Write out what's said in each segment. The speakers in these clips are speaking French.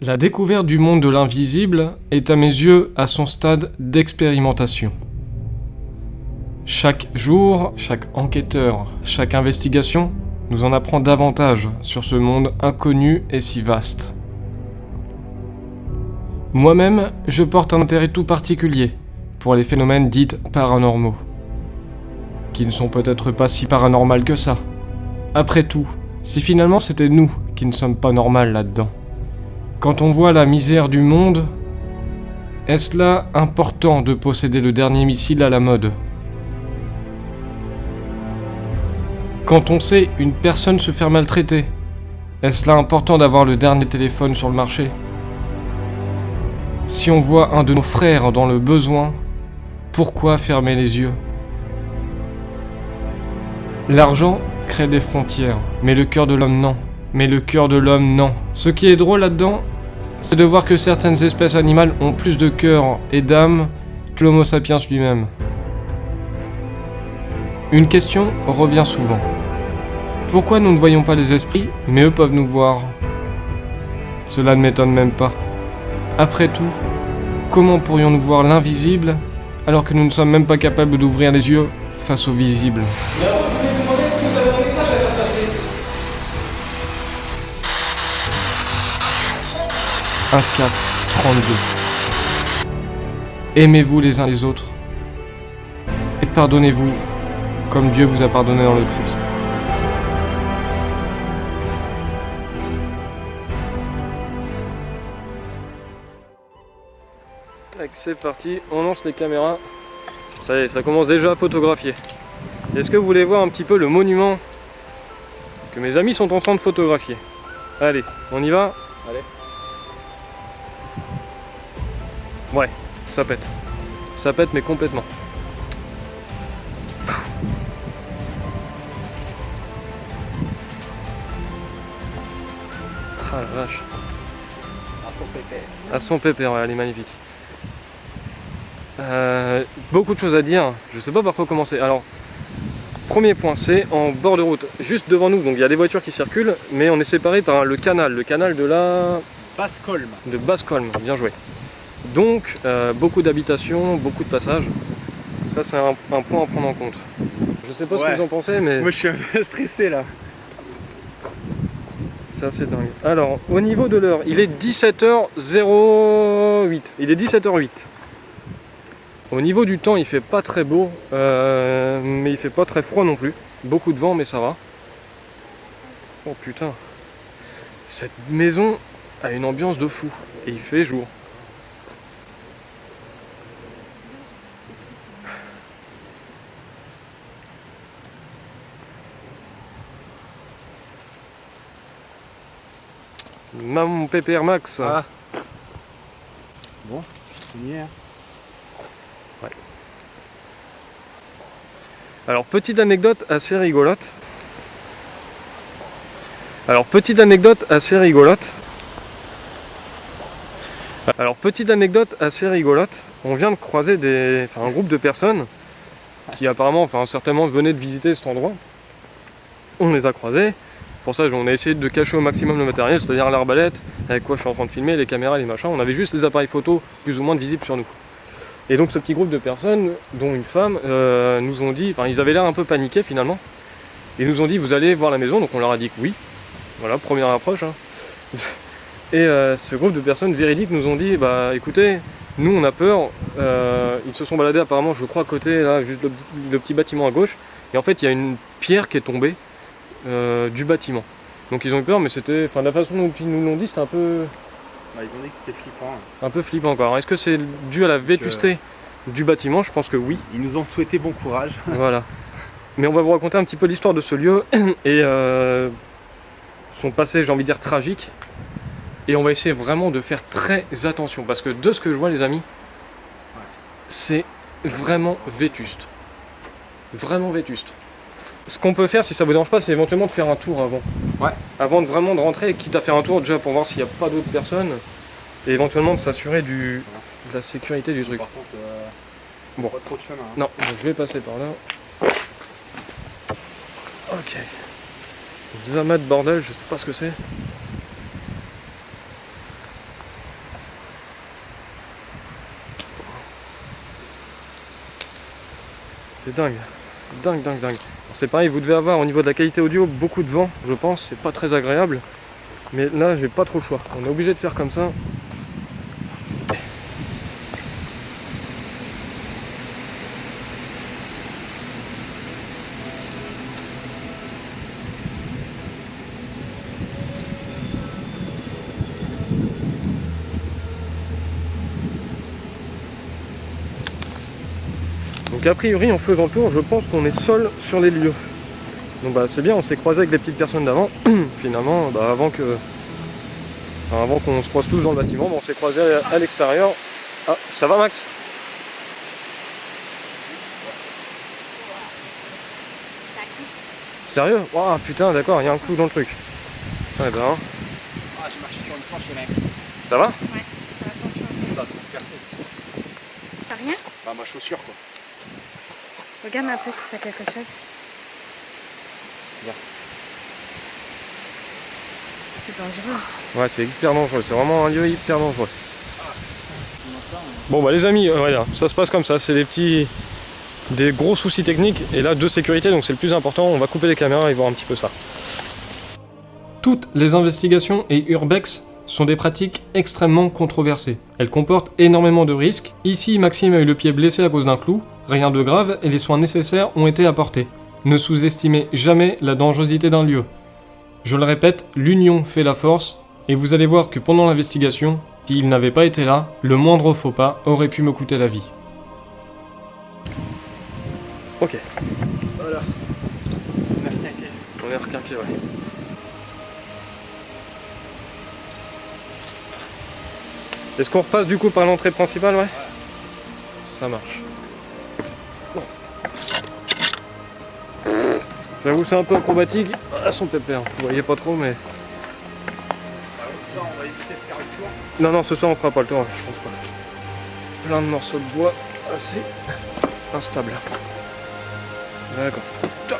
La découverte du monde de l'invisible est à mes yeux à son stade d'expérimentation. Chaque jour, chaque enquêteur, chaque investigation nous en apprend davantage sur ce monde inconnu et si vaste. Moi-même, je porte un intérêt tout particulier pour les phénomènes dits paranormaux, qui ne sont peut-être pas si paranormales que ça. Après tout, si finalement c'était nous qui ne sommes pas normales là-dedans. Quand on voit la misère du monde, est-ce là important de posséder le dernier missile à la mode ? Quand on sait une personne se faire maltraiter, est-ce là important d'avoir le dernier téléphone sur le marché ? Si on voit un de nos frères dans le besoin, pourquoi fermer les yeux ? L'argent crée des frontières, mais le cœur de l'homme non. Ce qui est drôle là-dedans, c'est de voir que certaines espèces animales ont plus de cœur et d'âme que l'Homo sapiens lui-même. Une question revient souvent. Pourquoi nous ne voyons pas les esprits, mais eux peuvent nous voir ? Cela ne m'étonne même pas. Après tout, comment pourrions-nous voir l'invisible alors que nous ne sommes même pas capables d'ouvrir les yeux face au visible ? Un 4, 32. Aimez-vous les uns les autres et pardonnez-vous comme Dieu vous a pardonné dans le Christ. Tac, c'est parti, on lance les caméras. Ça y est, ça commence déjà à photographier. Est-ce que vous voulez voir un petit peu le monument que mes amis sont en train de photographier ? Allez, on y va ? Allez. Ouais, ça pète. Ça pète mais complètement. Ah la vache. À son pépère. À son pépère, ouais, elle est magnifique. Beaucoup de choses à dire, je sais pas par quoi commencer. Alors, premier point, c'est en bord de route, juste devant nous, donc il y a des voitures qui circulent, mais on est séparés par le canal de la... Basse-Colme. De Basse-Colme, bien joué. Donc, beaucoup d'habitations, beaucoup de passages. Ça, c'est un point à prendre en compte. Je sais pas ce que vous en pensez, mais... Moi, je suis un peu stressé, là. C'est assez dingue. Alors, au niveau de l'heure, il est 17h08. Il est 17h08. Au niveau du temps, il fait pas très beau, mais il fait pas très froid non plus. Beaucoup de vent, mais ça va. Oh putain. Cette maison a une ambiance de fou. Et il fait jour. Mon pépère Max. Ah. Bon, c'est fini, hein. Ouais. Alors, petite anecdote assez rigolote. On vient de croiser un groupe de personnes qui apparemment, certainement venaient de visiter cet endroit. On les a croisés. Pour ça, on a essayé de cacher au maximum le matériel, c'est-à-dire l'arbalète, avec quoi je suis en train de filmer, les caméras, les machins. On avait juste les appareils photo plus ou moins visibles sur nous. Et donc ce petit groupe de personnes, dont une femme, nous ont dit, ils avaient l'air un peu paniqués finalement. Ils nous ont dit, vous allez voir la maison, donc on leur a dit que oui. Voilà, première approche. Hein. Et ce groupe de personnes véridiques nous ont dit, bah écoutez, nous on a peur. Ils se sont baladés apparemment, je crois, à côté, là, juste le petit bâtiment à gauche. Et en fait, il y a une pierre qui est tombée. Du bâtiment. Donc ils ont eu peur, mais c'était, la façon dont ils nous l'ont dit, c'était un peu... Bah, ils ont dit que c'était flippant. Hein. Un peu flippant encore. Alors, est-ce que c'est dû à la vétusté du bâtiment ? Je pense que oui. Ils nous ont souhaité bon courage. Voilà. Mais on va vous raconter un petit peu l'histoire de ce lieu et son passé, j'ai envie de dire, tragique. Et on va essayer vraiment de faire très attention, parce que de ce que je vois, les amis, c'est vraiment vétuste. Vraiment vétuste. Ce qu'on peut faire, si ça vous dérange pas, c'est éventuellement de faire un tour avant. Ouais. Avant de vraiment de rentrer, quitte à faire un tour déjà pour voir s'il n'y a pas d'autres personnes. Et éventuellement de s'assurer de la sécurité du truc. Par contre, bon. pas trop de chemin. Hein. Non, donc je vais passer par là. Ok. Des amas de bordel, je sais pas ce que c'est. C'est dingue. Dingue. Alors, c'est pareil, vous devez avoir au niveau de la qualité audio beaucoup de vent, je pense. C'est pas très agréable. Mais là, j'ai pas trop le choix. On est obligé de faire comme ça. Donc a priori en faisant le tour, je pense qu'on est seul sur les lieux. Donc bah c'est bien, on s'est croisé avec les petites personnes d'avant. Finalement, bah, avant qu'on se croise tous dans le bâtiment, bah, on s'est croisé à l'extérieur. Ah, ça va Max? Sérieux? Waouh putain d'accord, il y a un clou dans le truc. Ouais ben. Ah, j'ai marché sur une planche et mec. Ça va? Ouais, fais attention. Ça va transpercer. T'as rien? Bah, ma chaussure quoi. Regarde un peu si t'as quelque chose. Bien. C'est dangereux. Ouais c'est hyper dangereux, c'est vraiment un lieu hyper dangereux. Bon bah les amis, voilà, ça se passe comme ça, c'est des gros soucis techniques et là de sécurité, donc c'est le plus important. On va couper les caméras et voir un petit peu ça. Toutes les investigations et urbex sont des pratiques extrêmement controversées. Elles comportent énormément de risques. Ici, Maxime a eu le pied blessé à cause d'un clou, rien de grave et les soins nécessaires ont été apportés. Ne sous-estimez jamais la dangerosité d'un lieu. Je le répète, l'union fait la force et vous allez voir que pendant l'investigation, s'il n'avait pas été là, le moindre faux pas aurait pu me coûter la vie. Ok. Voilà. On est requinqué, ouais. Est-ce qu'on repasse du coup par l'entrée principale, ouais? Ça marche. Bon. J'avoue c'est un peu acrobatique. Ah son pépère, vous voyez pas trop mais... Ce soir, on va éviter de faire le tour. Non, ce soir on fera pas le tour, je pense pas. Plein de morceaux de bois assez instables. D'accord. Top.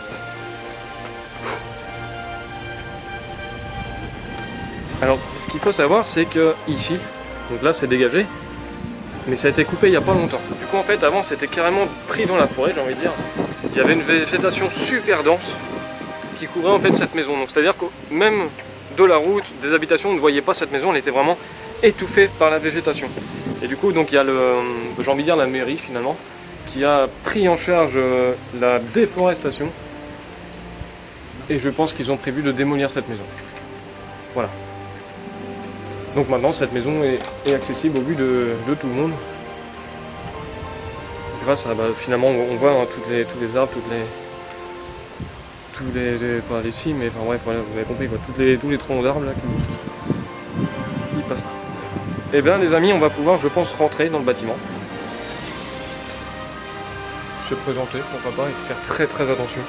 Alors, ce qu'il faut savoir, c'est que ici, donc là c'est dégagé, mais ça a été coupé il n'y a pas longtemps. Du coup, en fait, avant c'était carrément pris dans la forêt, j'ai envie de dire. Il y avait une végétation super dense qui couvrait en fait cette maison. Donc, c'est-à-dire que même de la route, des habitations, on ne voyait pas cette maison, elle était vraiment étouffée par la végétation. Et du coup, donc il y a j'ai envie de dire la mairie finalement, qui a pris en charge la déforestation. Et je pense qu'ils ont prévu de démolir cette maison. Voilà. Donc maintenant, cette maison est accessible au vu de tout le monde. Grâce à, finalement, on voit hein, tous les arbres, pas les cimes, mais enfin bref, voilà, vous avez compris quoi, tous les troncs d'arbres là qui passent. Et bien les amis, on va pouvoir, je pense, rentrer dans le bâtiment. Se présenter, pourquoi pas, et faire très attention.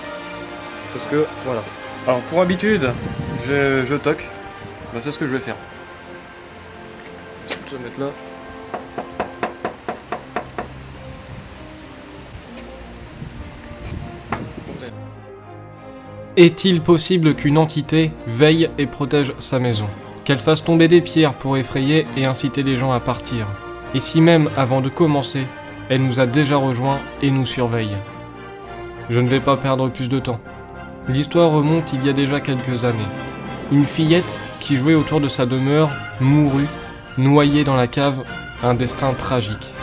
Parce que, voilà. Alors pour habitude, je toque. Ben, c'est ce que je vais faire. Je vais mettre là. Est-il possible qu'une entité veille et protège sa maison? Qu'elle fasse tomber des pierres pour effrayer et inciter les gens à partir? Et si même, avant de commencer, elle nous a déjà rejoints et nous surveille? Je ne vais pas perdre plus de temps. L'histoire remonte il y a déjà quelques années. Une fillette qui jouait autour de sa demeure mourut, noyée dans la cave, un destin tragique.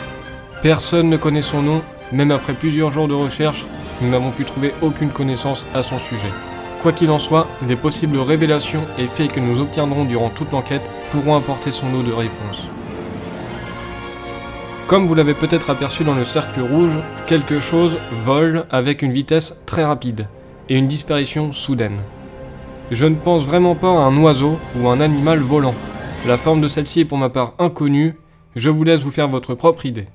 Personne ne connaît son nom, même après plusieurs jours de recherche, nous n'avons pu trouver aucune connaissance à son sujet. Quoi qu'il en soit, les possibles révélations et faits que nous obtiendrons durant toute l'enquête pourront apporter son lot de réponses. Comme vous l'avez peut-être aperçu dans le cercle rouge, quelque chose vole avec une vitesse très rapide et une disparition soudaine. Je ne pense vraiment pas à un oiseau ou un animal volant. La forme de celle-ci est pour ma part inconnue, je vous laisse vous faire votre propre idée.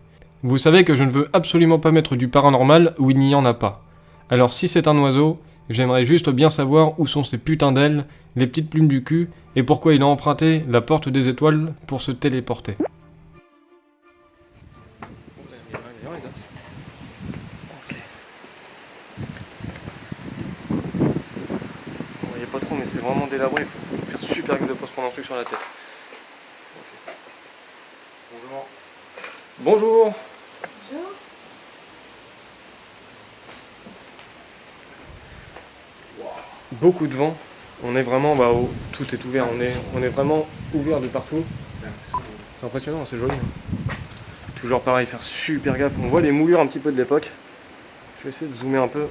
Vous savez que je ne veux absolument pas mettre du paranormal où il n'y en a pas. Alors si c'est un oiseau, j'aimerais juste bien savoir où sont ces putains d'ailes, les petites plumes du cul, et pourquoi il a emprunté la porte des étoiles pour se téléporter. Vous voyez pas trop, mais c'est vraiment délabré, il faut faire super gaffe de pas se prendre un truc sur la tête. Okay. Bonjour. Bonjour. Bonjour. beaucoup de vent. On est vraiment, tout est ouvert, on est vraiment ouvert de partout. C'est impressionnant, c'est joli. Hein. Toujours pareil, faire super gaffe. On voit les moulures un petit peu de l'époque. Je vais essayer de zoomer un peu.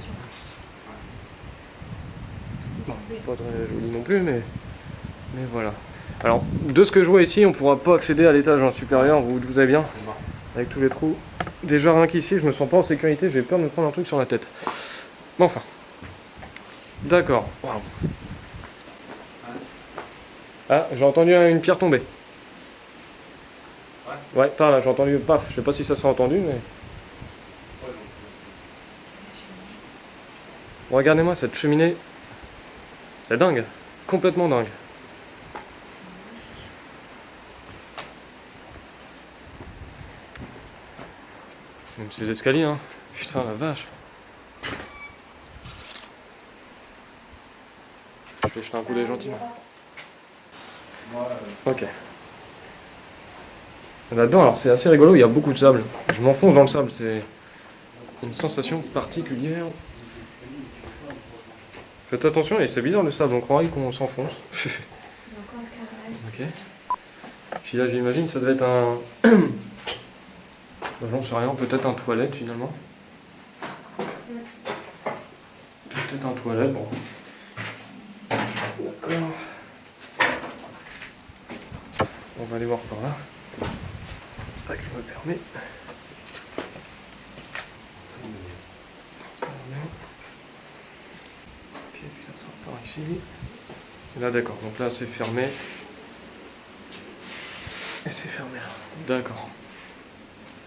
Bon, pas très joli non plus, mais voilà. Alors, de ce que je vois ici, on ne pourra pas accéder à l'étage supérieur, vous vous doutez bien, avec tous les trous. Déjà rien qu'ici, je me sens pas en sécurité, j'ai peur de me prendre un truc sur la tête. Mais enfin. D'accord. Waouh. Ah, j'ai entendu une pierre tomber. Ouais, par là, j'ai entendu paf. Je sais pas si ça s'est entendu, mais. Regardez-moi cette cheminée. C'est dingue. Complètement dingue. Même ces escaliers, hein. Putain, la vache. Je vais jeter un coup d'œil gentiment. Ok. Là-dedans, alors c'est assez rigolo, il y a beaucoup de sable. Je m'enfonce dans le sable, c'est une sensation particulière. Faites attention, et c'est bizarre le sable, on croirait qu'on s'enfonce. Ok. Puis là, j'imagine, ça devait être un. J'en sais rien, peut-être un toilette finalement. Peut-être un toilette, bon. D'accord. On va aller voir par là. Tac, je me permets. Ok, puis là ça repart ici. Et là d'accord, donc là c'est fermé. Et c'est fermé là. D'accord.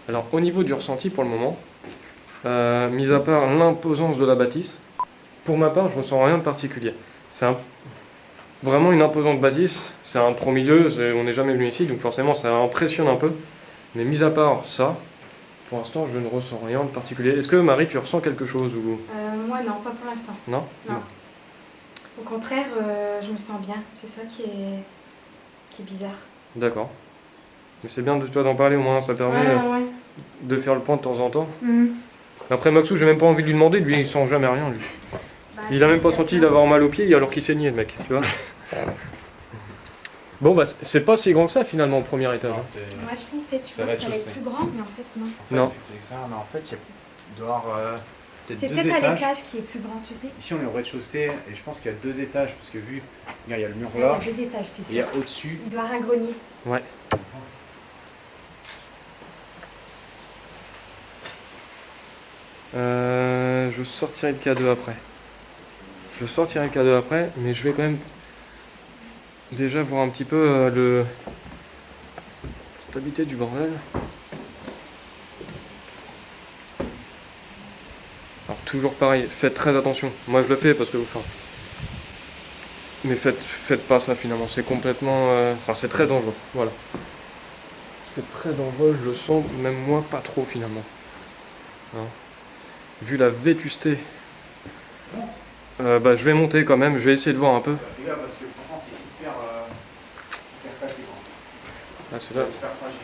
Alors au niveau du ressenti pour le moment, mis à part l'imposance de la bâtisse, pour ma part je ressens rien de particulier. C'est vraiment une imposante bâtisse, c'est un trop milieu, on n'est jamais venu ici, donc forcément ça impressionne un peu. Mais mis à part ça, pour l'instant je ne ressens rien de particulier. Est-ce que Marie tu ressens quelque chose ou... Moi non, pas pour l'instant. Non. Au contraire, je me sens bien. C'est ça qui est bizarre. D'accord. Mais c'est bien de toi d'en parler, au moins ça permet de faire le point de temps en temps. Après Maxou, j'ai même pas envie de lui demander, lui il sent jamais rien lui. Il a même pas senti d'avoir mal au pied alors qu'il saignait le mec, tu vois. Bon bah c'est pas si grand que ça finalement au premier étage. Moi je pensais, tu vois, ça allait être plus grand, mais en fait non. Non. Mais en fait, il doit y avoir C'est peut-être deux peut-être à étages. l'étage qui est plus grand, tu sais. Ici, on est au rez-de-chaussée et je pense qu'il y a 2 étages parce que vu, regarde, il y a le mur Il y a là, 2 étages, c'est et il y sûr. a au-dessus. Il doit avoir un grenier. Ouais. Je sortirai le K2 après. Je sortirai le K2 après, mais je vais quand même déjà voir un petit peu la stabilité du bordel. Alors toujours pareil, faites très attention. Moi je le fais parce que enfin. Mais faites pas ça finalement, c'est complètement. Enfin c'est très dangereux, voilà. C'est très dangereux, je le sens, même moi pas trop finalement. Hein. Vu la vétusté. Je vais monter quand même, je vais essayer de voir un peu. Fais gaffe parce que franchement, c'est hyper cassé. Ah celui-là. Super fragile.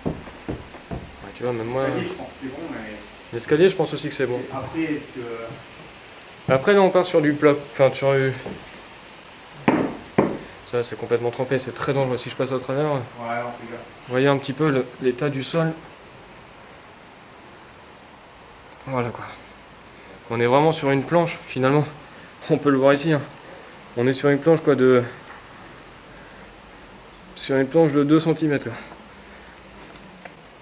Ouais, tu vois, même moi. L'escalier, je pense que c'est bon, mais. L'escalier, je pense aussi que c'est bon. Après que. Après, là, on part sur du plat. Enfin, sur du. Ça, c'est complètement trempé, c'est très dangereux. Si je passe à travers, Ouais, on fait gaffe. vous voyez un petit peu l'état du sol. Voilà quoi. On est vraiment sur une planche, finalement. On peut le voir ici. Hein. On est sur une planche quoi de. Sur une planche de 2 cm. Quoi.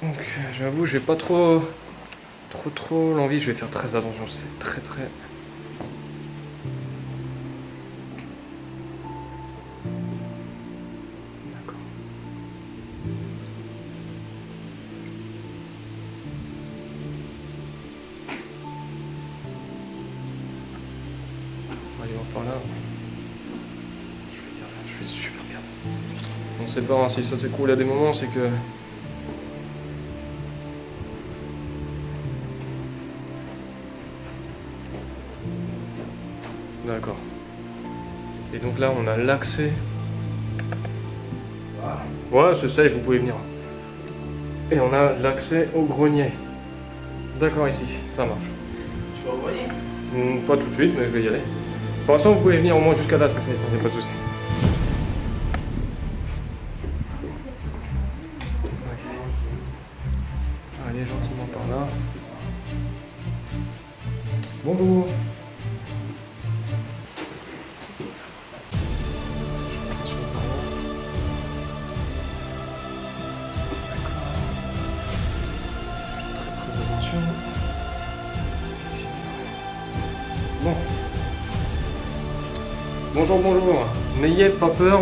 Donc, j'avoue, j'ai pas trop l'envie. Je vais faire très attention. C'est très. D'accord. On va aller voir par là. Je fais super gaffe. On sait pas hein, si ça s'écroule à des moments, c'est que. D'accord. Et donc là, on a l'accès. Ouais, c'est safe, vous pouvez venir. Et on a l'accès au grenier. D'accord, ici, ça marche. Tu vas au grenier? Pas tout de suite, mais je vais y aller. Pour l'instant, vous pouvez venir au moins jusqu'à là, ça c'est pas de soucis. Allez gentiment par là. Bonjour. Très attention. Bon. Bonjour, bonjour. N'ayez pas peur.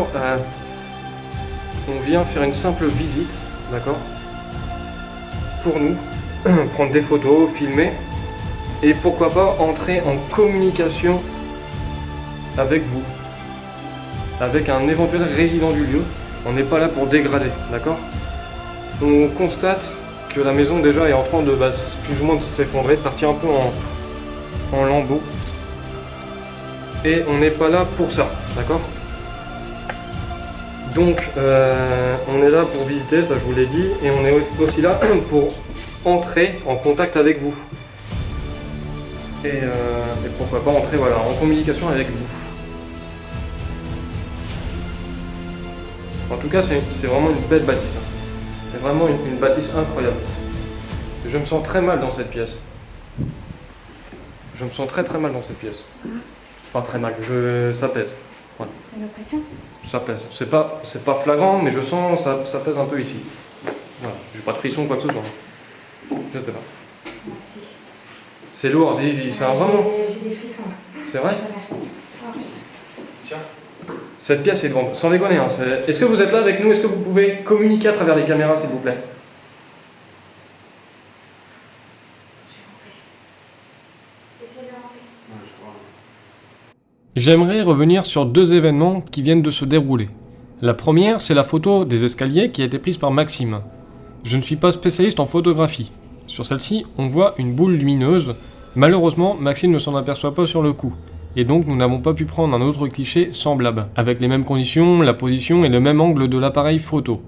On vient faire une simple visite, d'accord? Pour nous, prendre des photos, filmer, et pourquoi pas entrer en communication avec vous, avec un éventuel résident du lieu. On n'est pas là pour dégrader, d'accord? On constate que la maison déjà est en train de plus ou moins de s'effondrer, de partir un peu en lambeaux. Et on n'est pas là pour ça, d'accord? Donc on est là pour visiter, ça je vous l'ai dit, et on est aussi là pour entrer en contact avec vous. Et pourquoi pas entrer voilà, en communication avec vous. En tout cas, c'est vraiment une belle bâtisse. C'est vraiment une bâtisse incroyable. Je me sens très mal dans cette pièce. Je me sens très mal dans cette pièce. Enfin très mal, ça pèse. Ouais. T'as l'impression? Ça pèse. C'est pas flagrant, mais je sens ça pèse un peu ici. Voilà. J'ai pas de frisson ou quoi que ce soit. Je sais pas. Merci. C'est lourd, c'est un vraiment. J'ai des frissons. C'est vrai? Tiens. Cette pièce est grande, sans déconner. Hein, est-ce que vous êtes là avec nous? Est-ce que vous pouvez communiquer à travers les caméras, s'il vous plaît? J'aimerais revenir sur deux événements qui viennent de se dérouler. La première, c'est la photo des escaliers qui a été prise par Maxime. Je ne suis pas spécialiste en photographie. Sur celle-ci, on voit une boule lumineuse. Malheureusement, Maxime ne s'en aperçoit pas sur le coup. Et donc, nous n'avons pas pu prendre un autre cliché semblable, avec les mêmes conditions, la position et le même angle de l'appareil photo.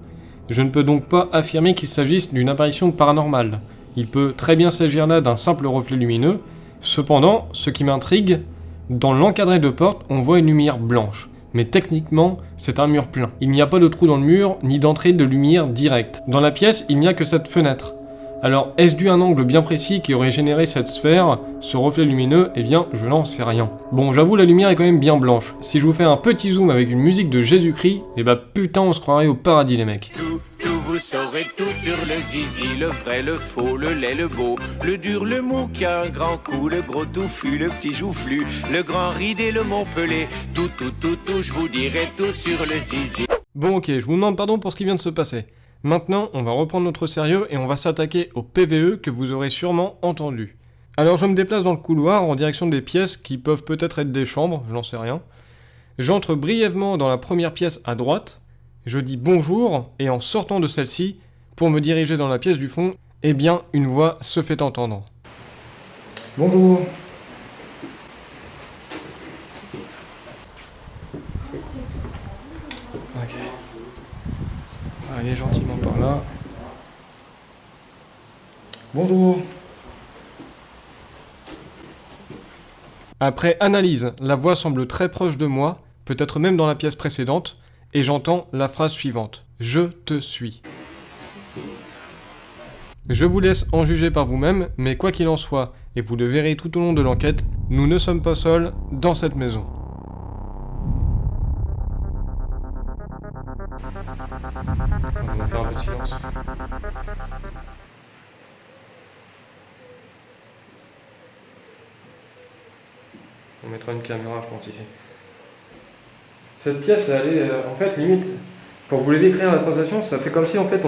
Je ne peux donc pas affirmer qu'il s'agisse d'une apparition paranormale. Il peut très bien s'agir là d'un simple reflet lumineux. Cependant, ce qui m'intrigue, dans l'encadré de porte, on voit une lumière blanche. Mais techniquement, c'est un mur plein. Il n'y a pas de trou dans le mur, ni d'entrée de lumière directe. Dans la pièce, il n'y a que cette fenêtre. Alors, est-ce dû à un angle bien précis qui aurait généré cette sphère, ce reflet lumineux? Eh bien, je n'en sais rien. Bon, j'avoue, la lumière est quand même bien blanche. Si je vous fais un petit zoom avec une musique de Jésus-Christ, eh bah putain, on se croirait au paradis, les mecs. Vous saurez tout sur le zizi, le vrai, le faux, le laid, le beau, le dur, le mou qui a un grand coup, le gros touffu, le petit joufflu, le grand ridé, le montpelé, tout, je vous dirai tout sur le zizi. Bon ok, je vous demande pardon pour ce qui vient de se passer. Maintenant, on va reprendre notre sérieux et on va s'attaquer au PVE que vous aurez sûrement entendu. Alors je me déplace dans le couloir en direction des pièces qui peuvent peut-être être des chambres, je n'en sais rien. J'entre brièvement dans la première pièce à droite, je dis bonjour, et en sortant de celle-ci, pour me diriger dans la pièce du fond, eh bien, une voix se fait entendre. Bonjour. Ok. Allez gentiment par là. Bonjour. Après analyse, la voix semble très proche de moi, peut-être même dans la pièce précédente, et j'entends la phrase suivante. Je te suis. Je vous laisse en juger par vous-même, mais quoi qu'il en soit, et vous le verrez tout au long de l'enquête, nous ne sommes pas seuls dans cette maison. On va faire un peu de silence. On mettra une caméra, je pense, ici. Cette pièce, elle est, en fait, limite, pour vous les décrire la sensation, ça fait comme si, en fait,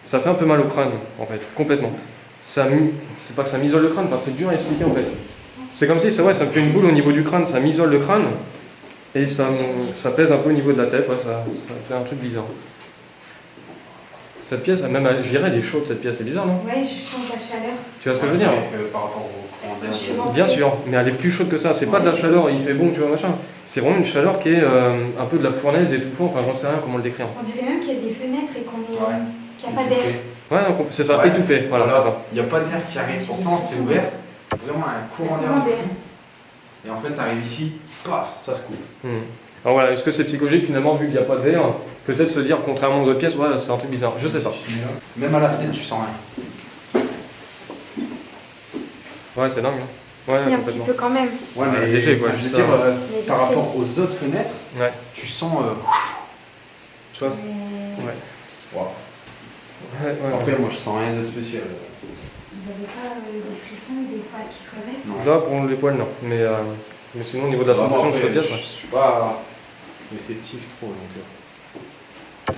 ça fait un peu mal au crâne, en fait, complètement. C'est pas que ça m'isole le crâne, enfin, c'est dur à expliquer, en fait. C'est comme si, ça me fait une boule au niveau du crâne, ça m'isole le crâne, et ça pèse un peu au niveau de la tête, ouais, ça fait un truc bizarre. Cette pièce, même, je dirais, elle est chaude, cette pièce, c'est bizarre, non? Ouais, je sens la chaleur. Tu vois ce que je veux dire? Par rapport au courant d'air. Bien sûr, mais elle est plus chaude que ça, c'est pas de la chaleur, il fait bon, tu vois, machin. C'est vraiment une chaleur qui est un peu de la fournaise étouffant, enfin j'en sais rien comment le décrire. On dirait même qu'il y a des fenêtres et qu'il n'y a pas Étouffé. d'air. Ouais, non, c'est ça, Ouais, étouffé, voilà, c'est ça. Il n'y a pas d'air qui arrive, pourtant c'est ouvert. Vraiment un courant d'air. Et en fait, t'arrives ici, paf, ça se coupe. Alors voilà, est-ce que c'est psychologique finalement vu qu'il n'y a pas d'air? Peut-être se dire, contrairement aux autres pièces, ouais, c'est un truc bizarre, je sais pas. Même à la fenêtre, tu sens rien. Ouais, c'est dingue. Hein. Ouais, Si, un petit complètement. peu quand même. Ouais, mais léger, quoi, je veux juste dire, ça. Mais par vite fait. rapport aux autres fenêtres, Ouais. tu sens. Tu vois, c'est- Mais Ouais. Waouh. Ouais, Après, moi, je sens rien de spécial. vous avez pas des frissons, des poils qui se redressent? Non. Là, pour les poils, non. Mais sinon, au niveau de la sensation sur la pièce, je ouais. suis pas réceptif trop. Donc,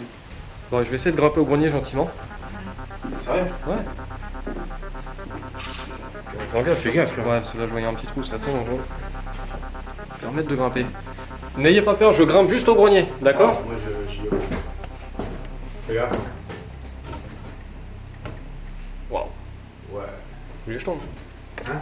Bon, je vais essayer de grimper au grenier gentiment. Sérieux? Ouais. Regarde, fais gaffe là. Ouais, parce que là, je voyais un petit trou, c'est assez dangereux. Permettre de grimper. N'ayez pas peur, je grimpe juste au grenier, d'accord? Moi, j'y vais. Fais gaffe. Waouh, Ouais. faut que je tombe. Hein?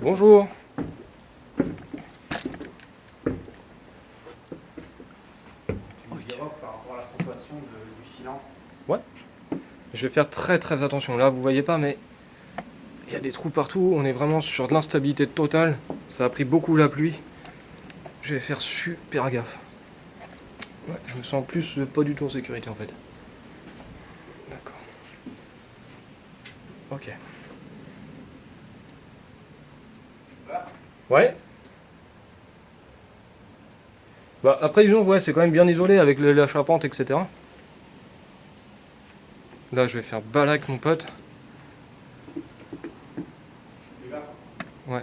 Bonjour. Tu me diras par rapport à la sensation du silence. Je vais faire très attention. Là, vous voyez pas, mais il y a des trous partout. On est vraiment sur de l'instabilité totale. Ça a pris beaucoup la pluie. Je vais faire super gaffe. Ouais, je me sens plus pas du tout en sécurité en fait. D'accord. Ok. Ouais. Bah après disons ouais c'est quand même bien isolé avec la charpente etc. Là je vais faire balak mon pote. Fais gaffe. Ouais.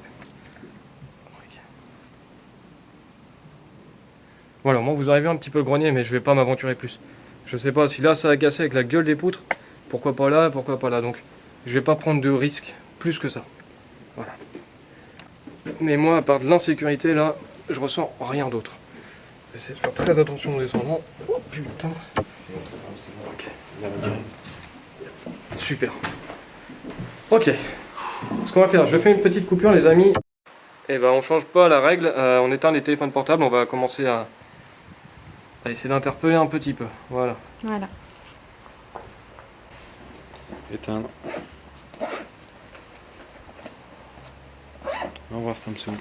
Ok. Voilà, moi vous avez vu un petit peu le grenier mais je vais pas m'aventurer plus. Je sais pas si là ça a cassé avec la gueule des poutres. Pourquoi pas là, pourquoi pas là. Donc je vais pas prendre de risques plus que ça. Voilà. Mais moi à part de l'insécurité là, je ressens rien d'autre. Essayez de faire très attention au descendant. Oh putain. Ok. Là, direct. Super. Ok. Ce qu'on va faire, je fais une petite coupure les amis. Et ben on change pas la règle, on éteint les téléphones portables, on va commencer à essayer d'interpeller un petit peu. Voilà. Voilà. Éteindre. On va voir Samsung.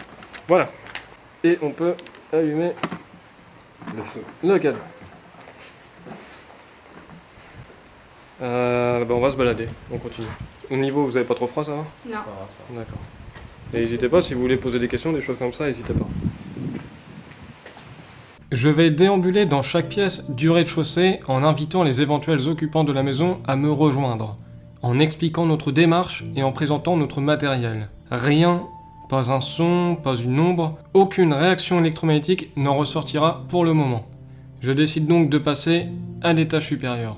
Voilà. Et on peut allumer Le feu. le cadre. Ben on va se balader, on continue. Au niveau, vous avez pas trop froid ça va? Non. D'accord. Et n'hésitez pas, si vous voulez poser des questions, des choses comme ça, n'hésitez pas. Je vais déambuler dans chaque pièce du rez-de-chaussée en invitant les éventuels occupants de la maison à me rejoindre, en expliquant notre démarche et en présentant notre matériel. Rien, pas un son, pas une ombre, aucune réaction électromagnétique n'en ressortira pour le moment. Je décide donc de passer à l'étage supérieur.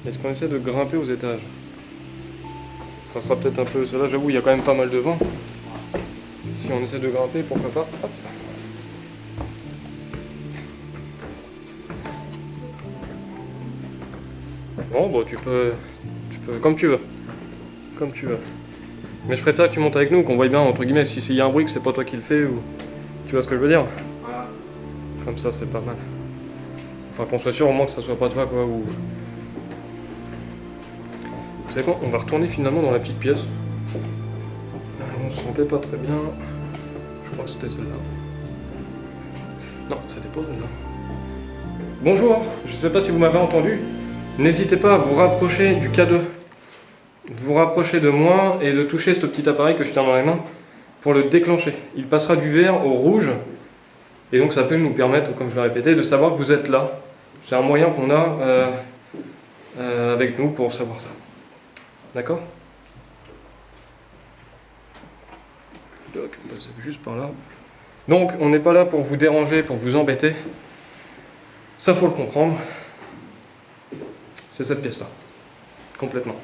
Est-ce qu'on essaie de grimper aux étages? Ça sera peut-être un peu... Là j'avoue il y a quand même pas mal de vent. Si on essaie de grimper, pourquoi pas. Hop. Bon bah tu peux comme tu veux. Comme tu veux. Mais je préfère que tu montes avec nous, qu'on voit bien entre guillemets si il y a un bruit que c'est pas toi qui le fais ou... Tu vois ce que je veux dire? Voilà. Comme ça c'est pas mal. Enfin qu'on soit sûr au moins que ça soit pas toi quoi ou... Vous savez quoi? On va retourner finalement dans la petite pièce. On se sentait pas très bien. Je crois que c'était celle-là. Non, c'était pas celle-là. Bonjour, je sais pas si vous m'avez entendu. N'hésitez pas à vous rapprocher du K2. Vous rapprocher de moi et de toucher ce petit appareil que je tiens dans les mains pour le déclencher. Il passera du vert au rouge. Et donc ça peut nous permettre, comme je l'ai répété, de savoir que vous êtes là. C'est un moyen qu'on a avec nous pour savoir ça. D'accord? Donc, c'est juste par là. Donc, on n'est pas là pour vous déranger, pour vous embêter. Ça, faut le comprendre. C'est cette pièce-là. Complètement.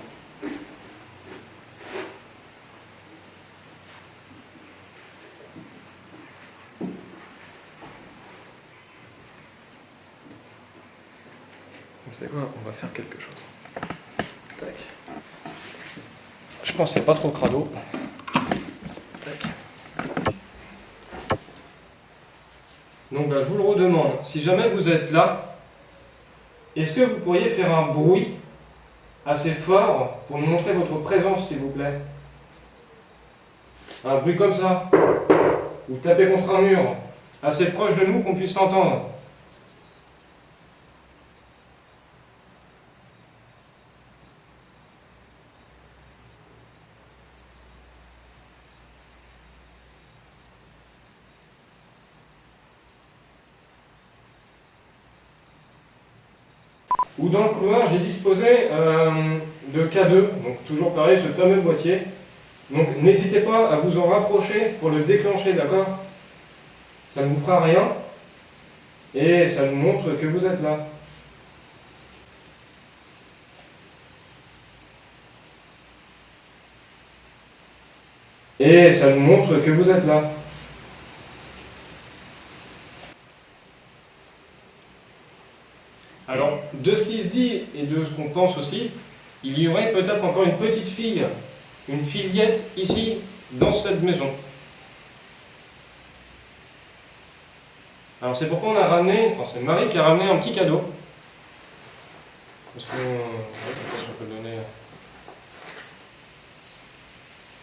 Vous savez quoi? On va faire quelque chose. Tac. pense que c'est pas trop crado. Tac. Donc je vous le redemande, si jamais vous êtes là, est-ce que vous pourriez faire un bruit assez fort pour nous montrer votre présence, s'il vous plaît? Un bruit comme ça, ou taper contre un mur, assez proche de nous qu'on puisse l'entendre. Ou dans le couloir, j'ai disposé de K2, donc toujours pareil, ce fameux boîtier. Donc n'hésitez pas à vous en rapprocher pour le déclencher, d'accord? Ça ne vous fera rien et ça nous montre que vous êtes là. Et ça nous montre que vous êtes là. Alors, de ce qui se dit et de ce qu'on pense aussi, il y aurait peut-être encore une petite fille, une fillette ici, dans cette maison. Alors c'est pourquoi on a ramené, enfin c'est Marie qui a ramené un petit cadeau. Parce que, on peut donner...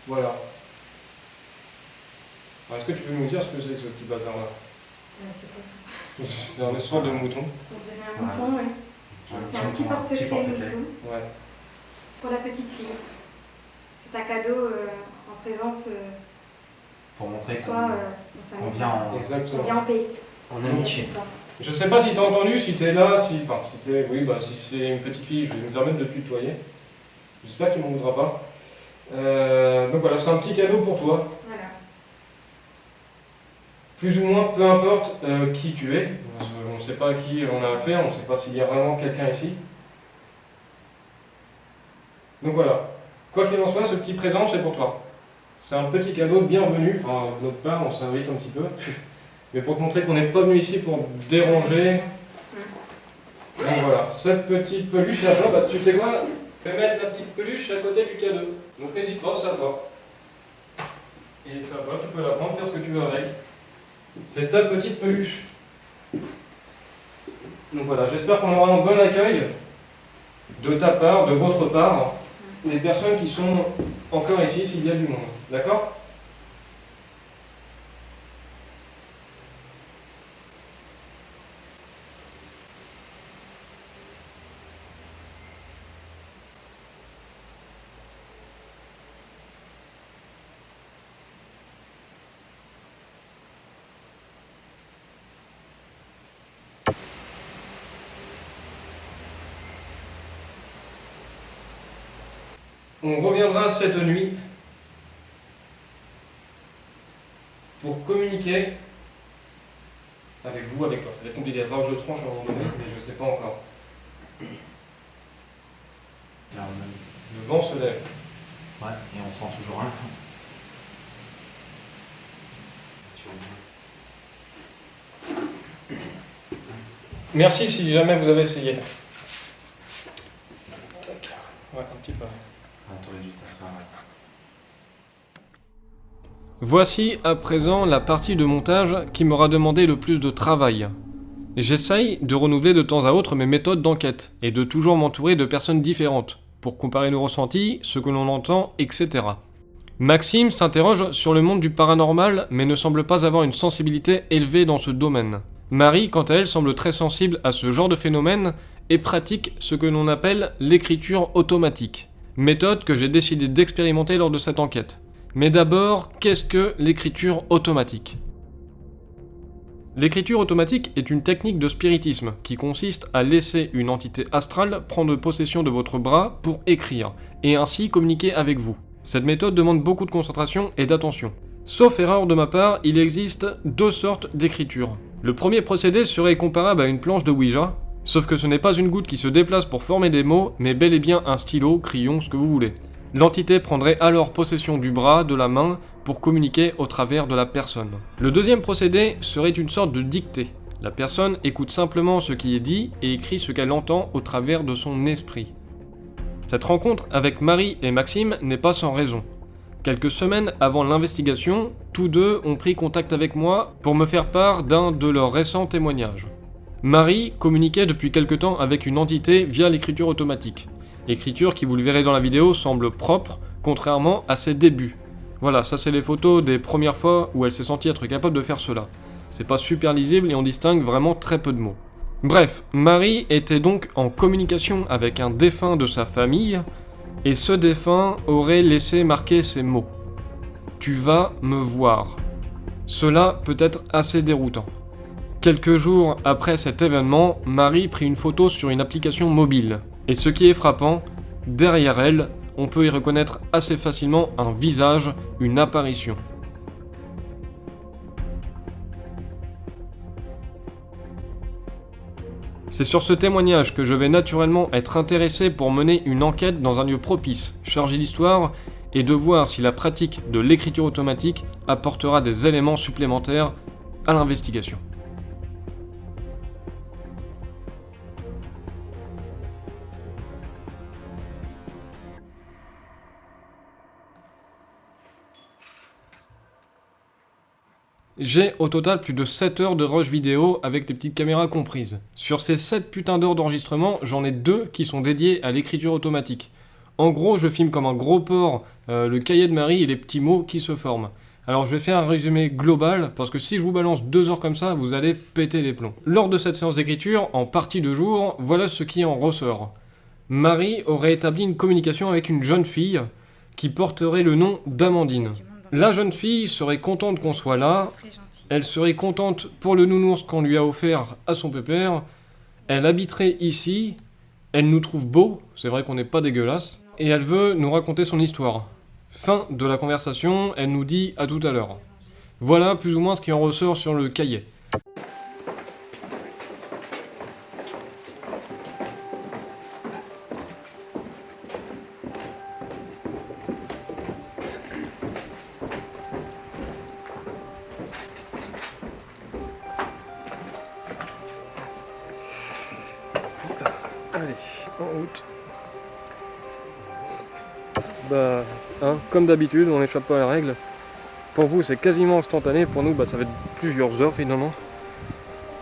Voilà. Alors, est-ce que tu peux nous dire ce que c'est que ce petit bazar-là? C'est quoi ça? C'est un sorte de mouton. On dirait un mouton, oui. C'est un petit porte-clés mouton Ouais. pour la petite fille. C'est un cadeau en présence, Pour montrer soit qu'on dans sa on maison. vient en, Exactement. On vient en pays. en amitié. C'est ça. Je sais pas si t'as entendu, si t'es là, si c'est une petite fille, je vais me permettre de te tutoyer. J'espère que tu m'en voudras pas. Donc voilà, c'est un petit cadeau pour toi. Voilà. Plus ou moins, peu importe qui tu es. On ne sait pas à qui on a affaire, on ne sait pas s'il y a vraiment quelqu'un ici. Donc voilà. Quoi qu'il en soit, ce petit présent, c'est pour toi. C'est un petit cadeau de bienvenue, enfin de notre part, on s'invite un petit peu. Mais pour te montrer qu'on n'est pas venu ici pour déranger. Donc voilà, cette petite peluche là-bas, bah, tu sais quoi? Je vais mettre la petite peluche à côté du cadeau. Donc n'hésite pas, ça va. Et ça va, tu peux la prendre, faire ce que tu veux avec. C'est ta petite peluche. Donc voilà, j'espère qu'on aura un bon accueil de ta part, de votre part, les personnes qui sont encore ici s'il y a du monde. D'accord ? On reviendra cette nuit pour communiquer avec vous, avec toi. Ça va être compliqué, il va falloir que je tranche à un moment donné, mais je ne sais pas encore. Le vent se lève. Ouais, et on sent toujours un. Merci si jamais vous avez essayé. Tac. Ouais, un petit peu. T'aurais dû t'asseoir. Voici à présent la partie de montage qui m'aura demandé le plus de travail. J'essaye de renouveler de temps à autre mes méthodes d'enquête et de toujours m'entourer de personnes différentes pour comparer nos ressentis, ce que l'on entend, etc. Maxime s'interroge sur le monde du paranormal mais ne semble pas avoir une sensibilité élevée dans ce domaine. Marie, quant à elle, semble très sensible à ce genre de phénomène et pratique ce que l'on appelle l'écriture automatique. Méthode que j'ai décidé d'expérimenter lors de cette enquête. Mais d'abord, qu'est-ce que l'écriture automatique ? L'écriture automatique est une technique de spiritisme qui consiste à laisser une entité astrale prendre possession de votre bras pour écrire, et ainsi communiquer avec vous. Cette méthode demande beaucoup de concentration et d'attention. Sauf erreur de ma part, il existe deux sortes d'écriture. Le premier procédé serait comparable à une planche de Ouija, sauf que ce n'est pas une goutte qui se déplace pour former des mots, mais bel et bien un stylo, crayon, ce que vous voulez. L'entité prendrait alors possession du bras, de la main, pour communiquer au travers de la personne. Le deuxième procédé serait une sorte de dictée. La personne écoute simplement ce qui est dit et écrit ce qu'elle entend au travers de son esprit. Cette rencontre avec Marie et Maxime n'est pas sans raison. Quelques semaines avant l'investigation, tous deux ont pris contact avec moi pour me faire part d'un de leurs récents témoignages. Marie communiquait depuis quelque temps avec une entité via l'écriture automatique. L'écriture qui, vous le verrez dans la vidéo, semble propre, contrairement à ses débuts. Voilà, ça c'est les photos des premières fois où elle s'est sentie être capable de faire cela. C'est pas super lisible et on distingue vraiment très peu de mots. Bref, Marie était donc en communication avec un défunt de sa famille, et ce défunt aurait laissé marquer ces mots. « Tu vas me voir ». Cela peut être assez déroutant. Quelques jours après cet événement, Marie prit une photo sur une application mobile. Et ce qui est frappant, derrière elle, on peut y reconnaître assez facilement un visage, une apparition. C'est sur ce témoignage que je vais naturellement être intéressé pour mener une enquête dans un lieu propice, chargé d'histoire, et de voir si la pratique de l'écriture automatique apportera des éléments supplémentaires à l'investigation. J'ai au total plus de 7 heures de rush vidéo avec les petites caméras comprises. Sur ces 7 putains d'heures d'enregistrement, j'en ai 2 qui sont dédiées à l'écriture automatique. En gros, je filme comme un gros porc le cahier de Marie et les petits mots qui se forment. Alors je vais faire un résumé global, parce que si je vous balance 2 heures comme ça, vous allez péter les plombs. Lors de cette séance d'écriture, en partie de jour, voilà ce qui en ressort. Marie aurait établi une communication avec une jeune fille qui porterait le nom d'Amandine. La jeune fille serait contente qu'on soit là, elle serait contente pour le nounours qu'on lui a offert à son pépère, elle habiterait ici, elle nous trouve beaux, c'est vrai qu'on n'est pas dégueulasse, et elle veut nous raconter son histoire. Fin de la conversation, elle nous dit à tout à l'heure. Voilà plus ou moins ce qui en ressort sur le cahier. Allez, en route. Bah, hein, comme d'habitude, on n'échappe pas à la règle. Pour vous, c'est quasiment instantané. Pour nous, bah, ça va être plusieurs heures finalement.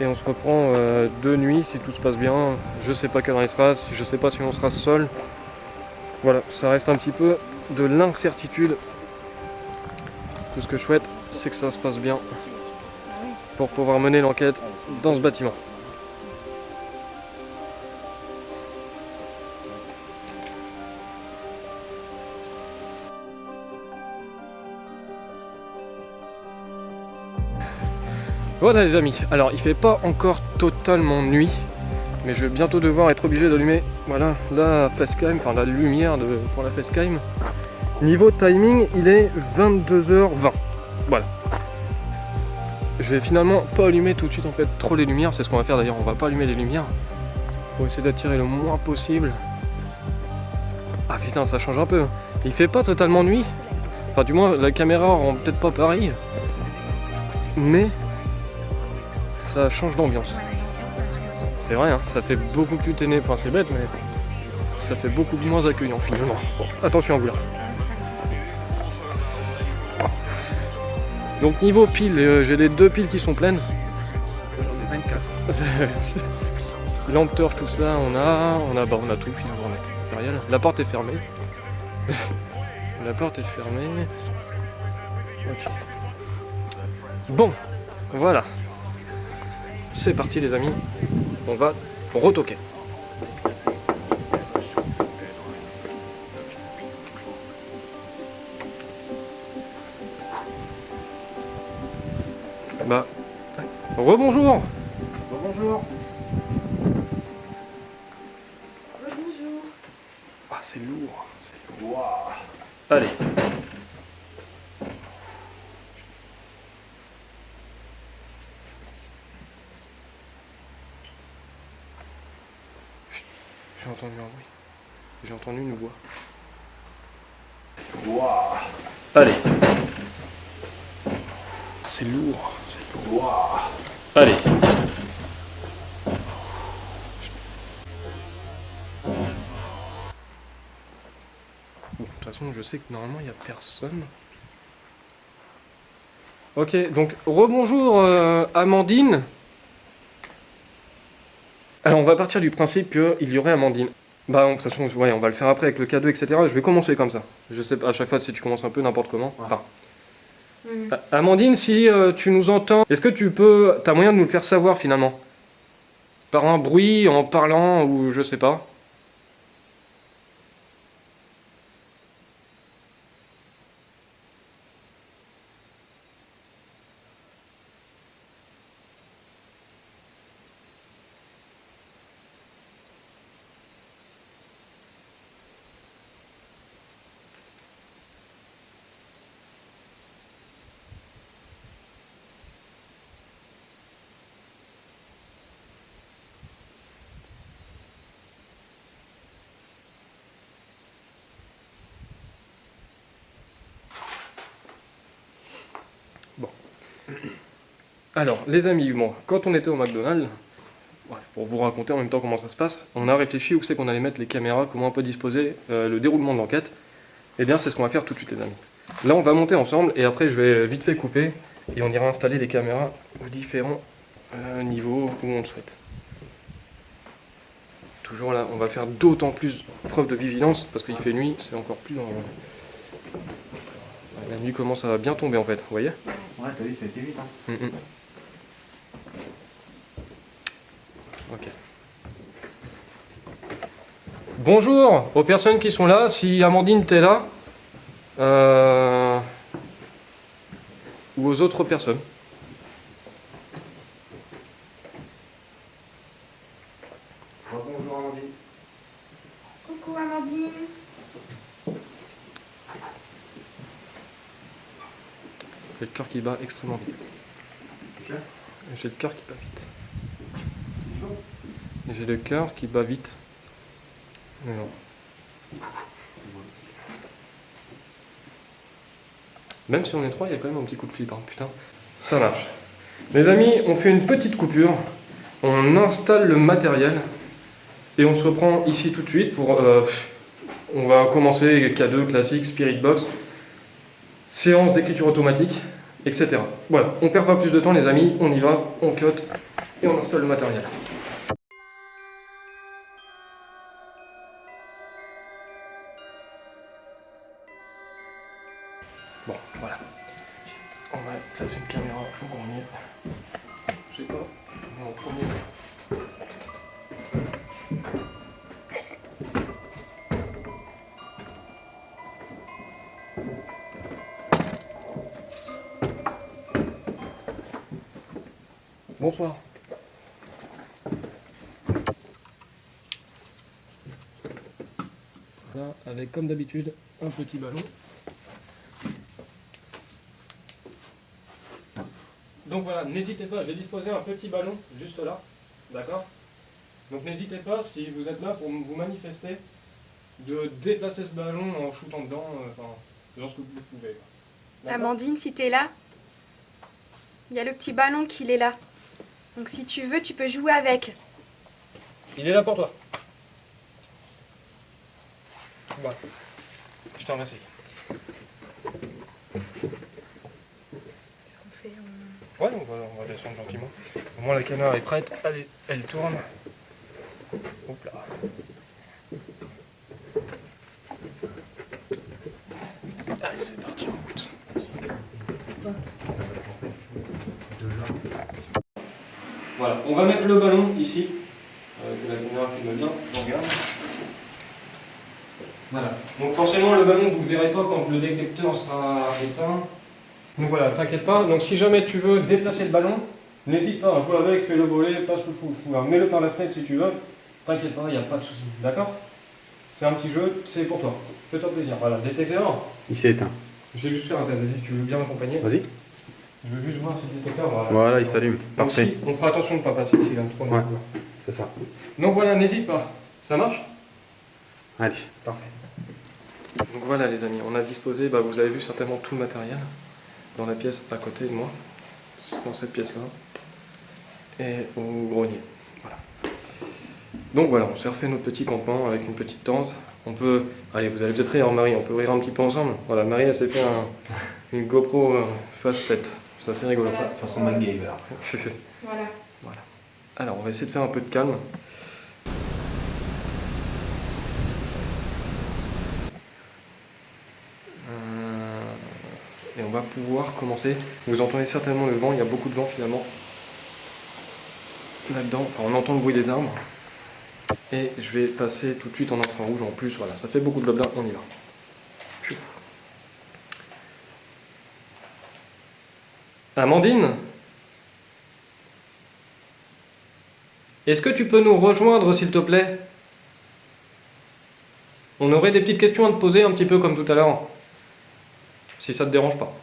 Et on se reprend de nuit si tout se passe bien. Je sais pas quelle heure il sera, je sais pas si on sera seul. Voilà, ça reste un petit peu de l'incertitude. Tout ce que je souhaite, c'est que ça se passe bien pour pouvoir mener l'enquête dans ce bâtiment. Voilà les amis, alors il fait pas encore totalement nuit, mais je vais bientôt devoir être obligé d'allumer voilà, la facecam, enfin la lumière pour la facecam. Niveau timing, il est 22h20. Voilà. Je vais finalement pas allumer tout de suite en fait trop les lumières, c'est ce qu'on va faire d'ailleurs, on va pas allumer les lumières. Pour essayer d'attirer le moins possible. Ah putain, ça change un peu. Il fait pas totalement nuit. Enfin du moins la caméra rend peut-être pas pareil. Mais ça change d'ambiance. C'est vrai, hein, ça fait beaucoup plus ténébreux, enfin c'est bête, mais ça fait beaucoup moins accueillant finalement. Bon, attention à vous là. Donc niveau piles, j'ai les 2 piles qui sont pleines. J'en ai 24. Lampe torche, tout ça, on a tout finalement, on a tout le matériel. La porte est fermée. La porte est fermée. Ok. Bon, voilà. C'est parti les amis, on va retoquer. Bah, rebonjour. Bonjour. Bonjour. Ah c'est lourd, c'est lourd. Waouh. Allez. J'ai entendu un bruit. J'ai entendu une voix. Waouh. Allez. C'est lourd, c'est lourd. Waouh. Allez. façon, je sais que normalement, il n'y a personne. Ok, donc rebonjour Amandine. Alors on va partir du principe qu'il y aurait Amandine. Bah de toute façon, ouais, on va le faire après avec le cadeau, etc. Je vais commencer comme ça. Je sais pas, à chaque fois, si tu commences un peu n'importe comment. Enfin. Amandine, si tu nous entends, est-ce que t'as moyen de nous le faire savoir finalement? Par un bruit, en parlant, ou je sais pas. Bon. Alors, les amis, bon, quand on était au McDonald's, bref, pour vous raconter en même temps comment ça se passe, on a réfléchi où c'est qu'on allait mettre les caméras, comment on peut disposer le déroulement de l'enquête. Eh bien, c'est ce qu'on va faire tout de suite, les amis. Là, on va monter ensemble et après, je vais vite fait couper et on ira installer les caméras aux différents niveaux où on le souhaite. Toujours là, on va faire d'autant plus preuve de vigilance parce qu'il fait nuit, c'est encore plus dangereux. La nuit commence à bien tomber en fait, vous voyez? Ouais, t'as vu, ça a été vite. Hein. Ok. Bonjour aux personnes qui sont là, si Amandine t'es là, ou aux autres personnes. Bonjour Amandine. Coucou Amandine. J'ai le cœur qui bat extrêmement vite. Qu'est-ce que J'ai le cœur qui bat vite. J'ai le cœur qui bat vite. Mais non. Même si on est trois, il y a quand même un petit coup de flip, hein, putain. Ça marche. Les amis, on fait une petite coupure. On installe le matériel. Et on se reprend ici tout de suite pour... on va commencer K2 classique, Spirit Box, séance d'écriture automatique, etc. Voilà, on perd pas plus de temps les amis, on y va, on cut et on installe le matériel. Bon, voilà. On va placer une caméra en premier. Je sais pas, on va en premier. Bonsoir. Là, avec comme d'habitude, un petit ballon. Donc voilà, n'hésitez pas, j'ai disposé un petit ballon juste là, d'accord? Donc n'hésitez pas, si vous êtes là pour vous manifester, de déplacer ce ballon en shootant dedans, enfin, lorsque vous le pouvez. D'accord. Amandine, si t'es là, il y a le petit ballon qui est là. Donc si tu veux, tu peux jouer avec. Il est là pour toi. Voilà. Je te remercie. Qu'est-ce qu'on fait Ouais, on va descendre gentiment. Au moins la caméra est prête, elle tourne. Hop là. Allez, c'est parti en route. Voilà, on va mettre le ballon ici. Que la caméra filme bien, on regarde. Voilà. Donc forcément le ballon vous ne le verrez pas quand le détecteur sera éteint. Donc voilà, t'inquiète pas. Donc si jamais tu veux déplacer le ballon, n'hésite pas à jouer avec, fais-le voler, passe le fou, mets-le par la fenêtre si tu veux. T'inquiète pas, il n'y a pas de souci. D'accord? C'est un petit jeu, c'est pour toi. Fais-toi plaisir. Voilà, détecteur. Il s'est éteint. Je vais juste faire un test, vas-y, si tu veux bien m'accompagner. Vas-y. Je veux juste voir si le détecteur. Voilà, il s'allume. Donc, Parfait. si, on fera attention de ne pas passer s'il vient trop loin. Ouais. C'est ça. Donc voilà, n'hésite pas. Ça marche? Allez. Parfait. Donc voilà les amis, on a disposé, vous avez vu certainement tout le matériel dans la pièce à côté de moi, dans cette pièce-là, et au grenier. Voilà. Donc voilà, on s'est refait notre petit campement avec une petite tente, On peut... Allez, vous allez peut-être rire, Marie, on peut rire un petit peu ensemble. Voilà, Marie, elle s'est fait une GoPro face tête. C'est assez rigolo. Voilà. Façon MacGyver. Voilà. Alors, on va essayer de faire un peu de calme. Et on va pouvoir commencer. Vous entendez certainement le vent, il y a beaucoup de vent finalement. Là-dedans, enfin on entend le bruit des arbres. Et je vais passer tout de suite en infrarouge en plus, voilà, ça fait beaucoup de blabla, on y va. Pfiou. Amandine ? Est-ce que tu peux nous rejoindre s'il te plaît ? On aurait des petites questions à te poser un petit peu comme tout à l'heure. Si ça te dérange pas.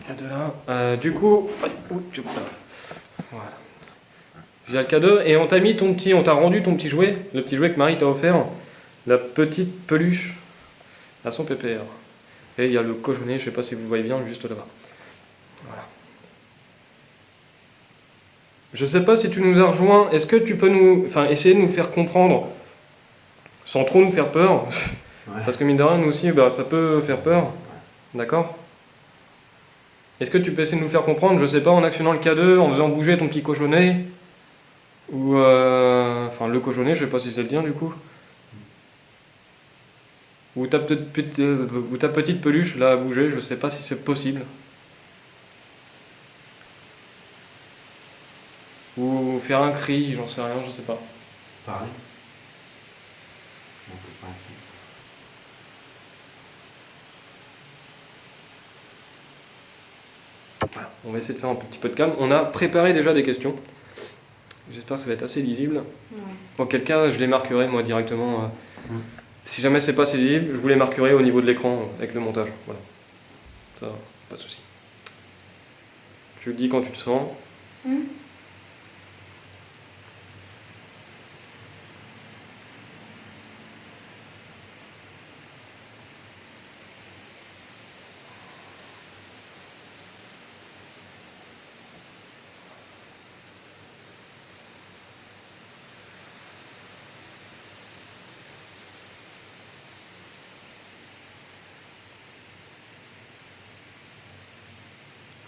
Cadeau là. Du coup. Voilà. J'ai le cadeau et on t'a mis ton petit. On t'a rendu ton petit jouet. Le petit jouet que Marie t'a offert. La petite peluche à son pépère. Et il y a le cochonnet, je sais pas si vous le voyez bien, juste là-bas. Voilà. Je sais pas si tu nous as rejoints. Est-ce que tu peux nous. Enfin, essayer de nous faire comprendre. Sans trop nous faire peur. Ouais. Parce que mine de rien, nous aussi, bah, ça peut faire peur. D'accord ? Est-ce que tu peux essayer de nous faire comprendre, je sais pas, en actionnant le K2, en faisant bouger ton petit cochonnet ? Ou enfin, le cochonnet, je sais pas si c'est le tien du coup. Ou ta petite peluche là à bouger, je sais pas si c'est possible. Ou faire un cri, j'en sais rien, je sais pas. Parler. On peut pas. Voilà, on va essayer de faire un petit peu de calme. On a préparé déjà des questions. J'espère que ça va être assez lisible. Ouais. Auquel cas, je les marquerai moi directement. Si jamais c'est pas lisible, je vous les marquerai au niveau de l'écran avec le montage. Voilà. Ça, pas de souci. Tu le dis quand tu te sens.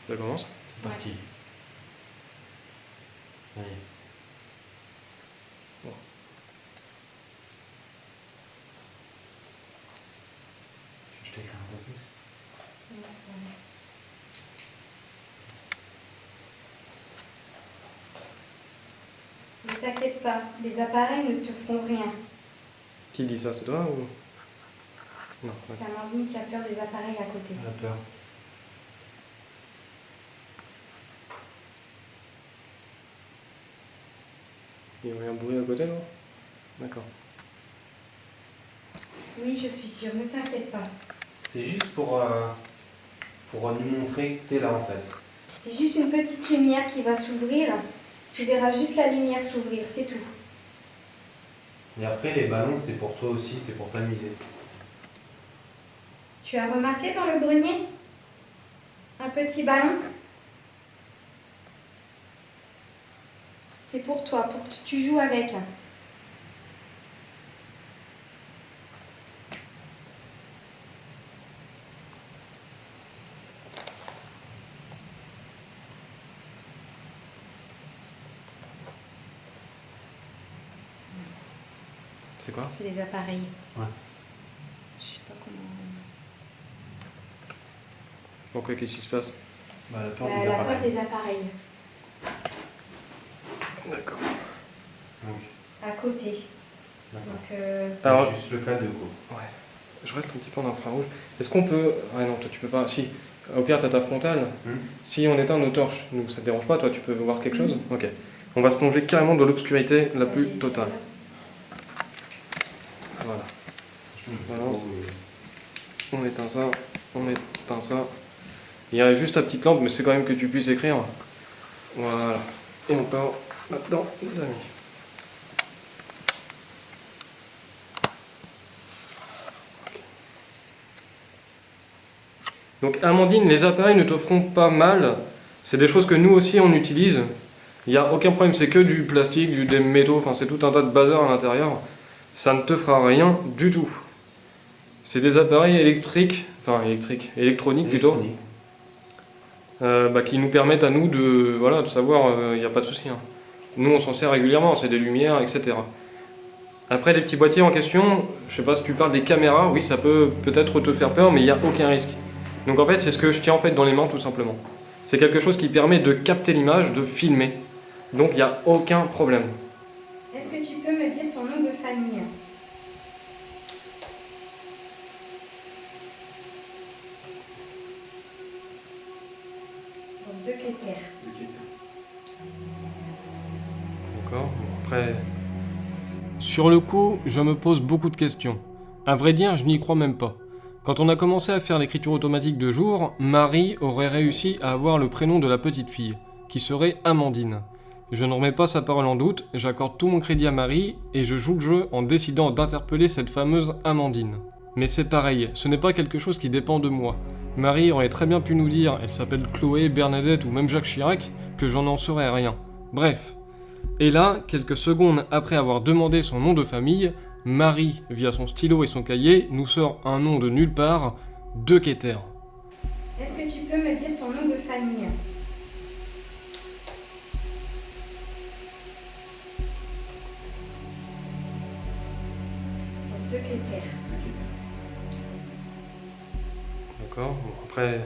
Ça commence ? C'est parti. Allez. Bon. Je t'écris un peu plus. Ne t'inquiète pas, les appareils ne te feront rien. Qui dit ça, c'est toi ou... Non. C'est Amandine qui a peur des appareils à côté. Elle a peur. Il y a un bruit à côté, non ? D'accord. Oui, je suis sûre, ne t'inquiète pas. C'est juste pour nous montrer que t'es là en fait. C'est juste une petite lumière qui va s'ouvrir. Tu verras juste la lumière s'ouvrir, c'est tout. Et après les ballons c'est pour toi aussi, c'est pour t'amuser. Tu as remarqué dans le grenier un petit ballon? C'est pour toi, pour que tu joues avec. C'est quoi ? C'est les appareils. Ouais. Je sais pas comment... Pourquoi, qu'est-ce qui se passe ? Bah, la peur des La peur appareils. des appareils. D'accord. Donc, À côté. d'accord. Donc, Alors- Juste le cas de quoi. Ouais. Je reste un petit peu en infrarouge. Est-ce qu'on peut... Ouais, non, toi tu peux pas... Si. Au pire, t'as ta frontale. Si on éteint nos torches, nous, ça te dérange pas, toi, tu peux voir quelque chose ? Ok. On va se plonger carrément dans l'obscurité la plus j'ai totale. celle-là. Voilà. Je Balance. On éteint ça, on éteint ça. Il y a juste ta petite lampe, mais c'est quand même que tu puisses écrire. Voilà. Et on part là-dedans, les amis. Donc Amandine, les appareils ne te feront pas mal. C'est des choses que nous aussi on utilise. Il n'y a aucun problème, c'est que du plastique, des métaux, enfin c'est tout un tas de bazar à l'intérieur. Ça ne te fera rien du tout. C'est des appareils électroniques plutôt, qui nous permettent à nous de savoir, il n'y a pas de souci. Hein. Nous on s'en sert régulièrement, c'est des lumières, etc. Après les petits boîtiers en question, je sais pas si tu parles des caméras, oui ça peut peut-être te faire peur, mais il n'y a aucun risque. Donc en fait c'est ce que je tiens en fait dans les mains tout simplement. C'est quelque chose qui permet de capter l'image, de filmer. Donc il n'y a aucun problème. Est-ce que tu peux me dire ton nom de famille? Donc, De Keter. D'accord, après... Sur le coup, je me pose beaucoup de questions. À vrai dire, je n'y crois même pas. Quand on a commencé à faire l'écriture automatique de jour, Marie aurait réussi à avoir le prénom de la petite fille, qui serait Amandine. Je ne remets pas sa parole en doute, j'accorde tout mon crédit à Marie, et je joue le jeu en décidant d'interpeller cette fameuse Amandine. Mais c'est pareil, ce n'est pas quelque chose qui dépend de moi. Marie aurait très bien pu nous dire, elle s'appelle Chloé, Bernadette ou même Jacques Chirac, que j'en en saurais rien. Bref. Et là, quelques secondes après avoir demandé son nom de famille, Marie, via son stylo et son cahier, nous sort un nom de nulle part, De Keter. Est-ce que tu peux me dire ton nom de famille? Donc, De Keter. D'accord, bon après...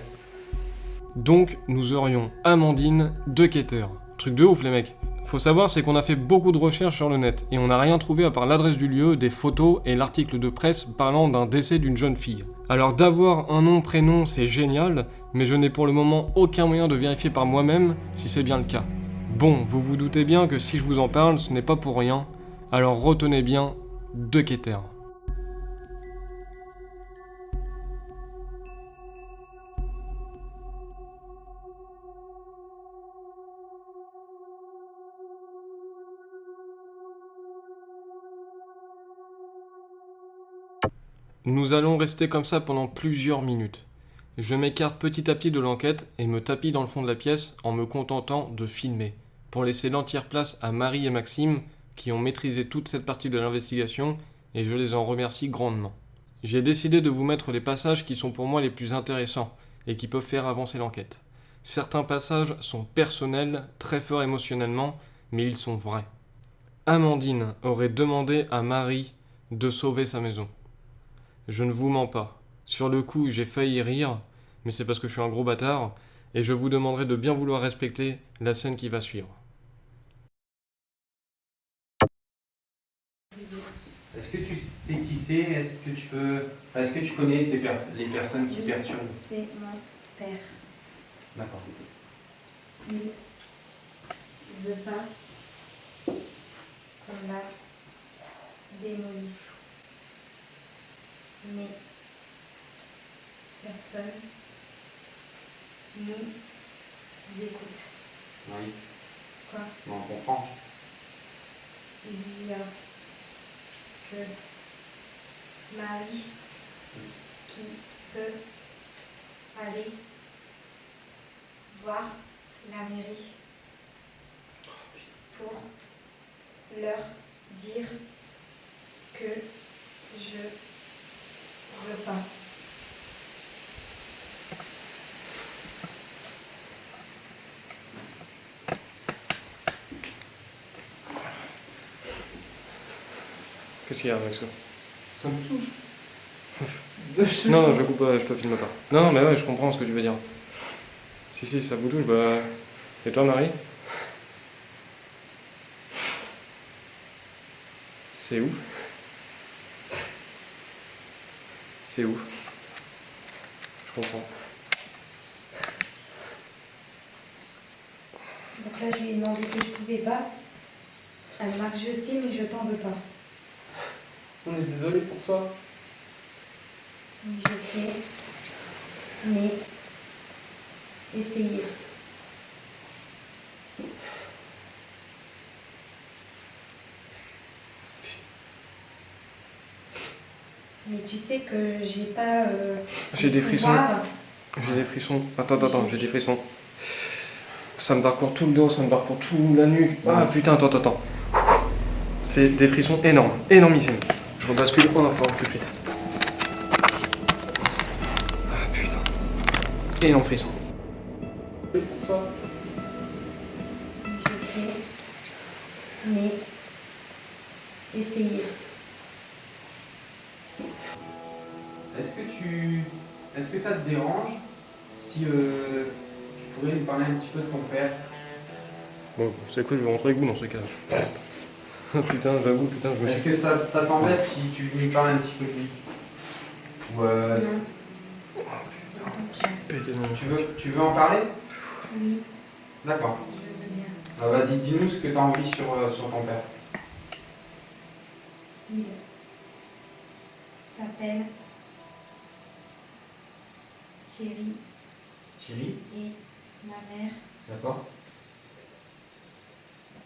Donc, nous aurions Amandine De Keter. Truc de ouf les mecs. Faut savoir, c'est qu'on a fait beaucoup de recherches sur le net, et on n'a rien trouvé à part l'adresse du lieu, des photos et l'article de presse parlant d'un décès d'une jeune fille. Alors d'avoir un nom, prénom, c'est génial, mais je n'ai pour le moment aucun moyen de vérifier par moi-même si c'est bien le cas. Bon, vous vous doutez bien que si je vous en parle, ce n'est pas pour rien, alors retenez bien De Keter. Nous allons rester comme ça pendant plusieurs minutes. Je m'écarte petit à petit de l'enquête et me tapis dans le fond de la pièce en me contentant de filmer, pour laisser l'entière place à Marie et Maxime qui ont maîtrisé toute cette partie de l'investigation et je les en remercie grandement. J'ai décidé de vous mettre les passages qui sont pour moi les plus intéressants et qui peuvent faire avancer l'enquête. Certains passages sont personnels, très forts émotionnellement, mais ils sont vrais. Amandine aurait demandé à Marie de sauver sa maison. Je ne vous mens pas. Sur le coup, j'ai failli rire, mais c'est parce que je suis un gros bâtard, et je vous demanderai de bien vouloir respecter la scène qui va suivre. Est-ce que tu sais qui c'est? Est-ce que tu peux... Enfin, est-ce que tu connais les personnes qui perturbent? C'est mon père. D'accord. Il ne veut pas qu'on la démolisse. Mais personne nous écoute. Oui. Quoi? Bon, on comprend. Il y a que Marie qui peut aller voir la mairie pour leur dire que je veux pas. Qu'est-ce qu'il y a avec ça? Ça me touche. Non, je coupe pas, je te filme pas. Non, mais ouais, je comprends ce que tu veux dire. Si, ça vous touche, bah... Et toi, Marie? C'est ouf. C'est ouf. Je comprends. Donc là, je lui ai demandé que je pouvais pas. Elle m'a dit, je sais, mais je t'en veux pas. On est désolé pour toi. Oui, je sais. Mais essayez. Mais tu sais que j'ai pas. J'ai des frissons. pouvoir. J'ai des frissons. Attends, j'ai des frissons. Ça me parcourt tout le dos, ça me parcourt tout la nuque. Ah Mince. putain, attends. C'est des frissons énormes, énormissimes. Je rebascule en infra tout de suite. Ah putain. Énorme frisson. Je sais, mais essayez. Est-ce que ça te dérange si tu pourrais nous parler un petit peu de ton père? Bon, c'est quoi, je vais rentrer avec vous dans ce cas. Ah putain, j'avoue, putain, je me Est-ce suis... que ça t'embête si tu nous parles un petit peu de lui? Ou Non. pété dans le- tu veux en parler? Oui, D'accord. je veux bien. Ah, vas-y, dis-nous ce que tu as envie sur ton père. Il s'appelle Thierry Thierry, et ma mère d'accord.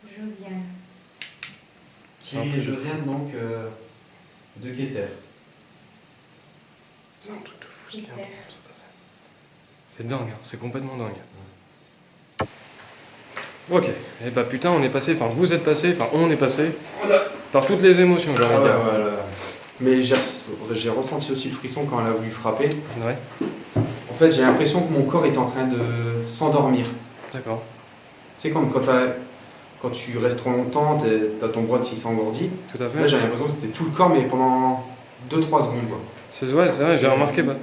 Josiane. Thierry et Josiane, donc, de Quéter. C'est un truc de fou ce qui est en train Quéter. de se passer. C'est dingue, hein, c'est complètement dingue. Ok, et bah putain, on est passé, enfin vous êtes passé, enfin on est passé par toutes les émotions, j'ai envie de dire. Mais j'ai ressenti aussi le frisson quand elle a voulu frapper. Ouais, En fait, j'ai l'impression que mon corps est en train de s'endormir. d'accord, Tu sais, comme quand tu restes trop longtemps, t'as ton bras qui s'engourdit. tout à Là, fait. j'ai l'impression que c'était tout le corps, mais pendant 2-3 secondes. Quoi. C'est vrai, j'ai remarqué. Bah...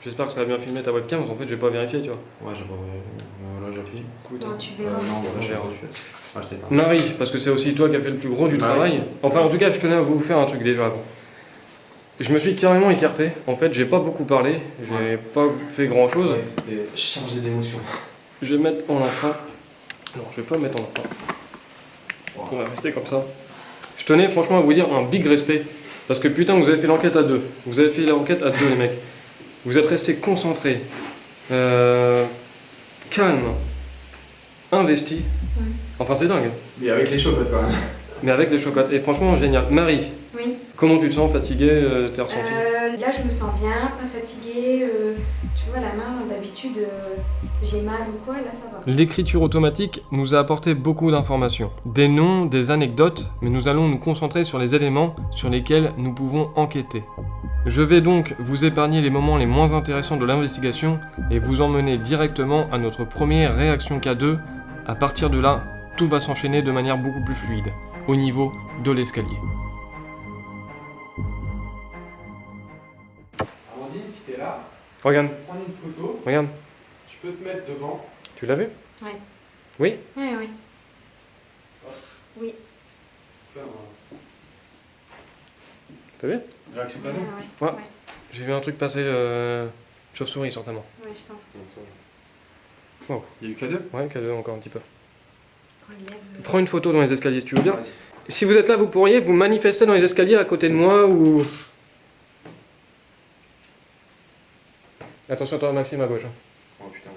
J'espère que ça va bien filmer ta webcam, parce qu'en fait j'ai pas vérifié, tu vois. Ouais, j'ai pas. Là, j'appuie. Non, tu verras. Non, voilà, j'ai j'ai reçu. Ah, je sais pas. Marie, parce que c'est aussi toi qui as fait le plus gros du Ouais. travail. Enfin, en tout cas, je tenais à vous faire un truc déjà avant. Je me suis carrément écarté. En fait, j'ai pas beaucoup parlé. J'ai pas fait grand chose. Ouais, c'était chargé d'émotions. Je vais mettre en infra. Non, je vais pas mettre en infra. On va rester comme ça. Je tenais franchement à vous dire un big respect. Parce que putain, vous avez fait l'enquête à deux. Vous avez fait l'enquête à deux, les mecs. Vous êtes restés concentrés. Calme. Investi. Ouais. Enfin, c'est dingue. Mais avec les chocottes, quand même. Mais avec des chocolats. Et franchement, génial. Marie, Oui. comment tu te sens? Fatiguée? T'es ressenti? Là, je me sens bien, pas fatiguée. Tu vois, la main, d'habitude, j'ai mal ou quoi, là, ça va. L'écriture automatique nous a apporté beaucoup d'informations. Des noms, des anecdotes, mais nous allons nous concentrer sur les éléments sur lesquels nous pouvons enquêter. Je vais donc vous épargner les moments les moins intéressants de l'investigation et vous emmener directement à notre première réaction K2. À partir de là, tout va s'enchaîner de manière beaucoup plus fluide, au niveau de l'escalier. Amandine, si t'es là, Regarde, prends une photo. regarde, Tu peux te mettre devant. tu l'as vu? Ouais. Oui? Oui, oui. Oui. T'as vu? Réaction Ouais, canon. ouais. Ouais. J'ai vu un truc passer, chauve-souris certainement. Ouais, je pense. Il y a eu K2? Ouais, K2 encore un petit peu. Quand il lève le... Prends une photo dans les escaliers si tu veux bien. Vas-y. Si vous êtes là, vous pourriez vous manifester dans les escaliers à côté de moi ou... Attention toi Maxime à gauche. Hein. Oh putain.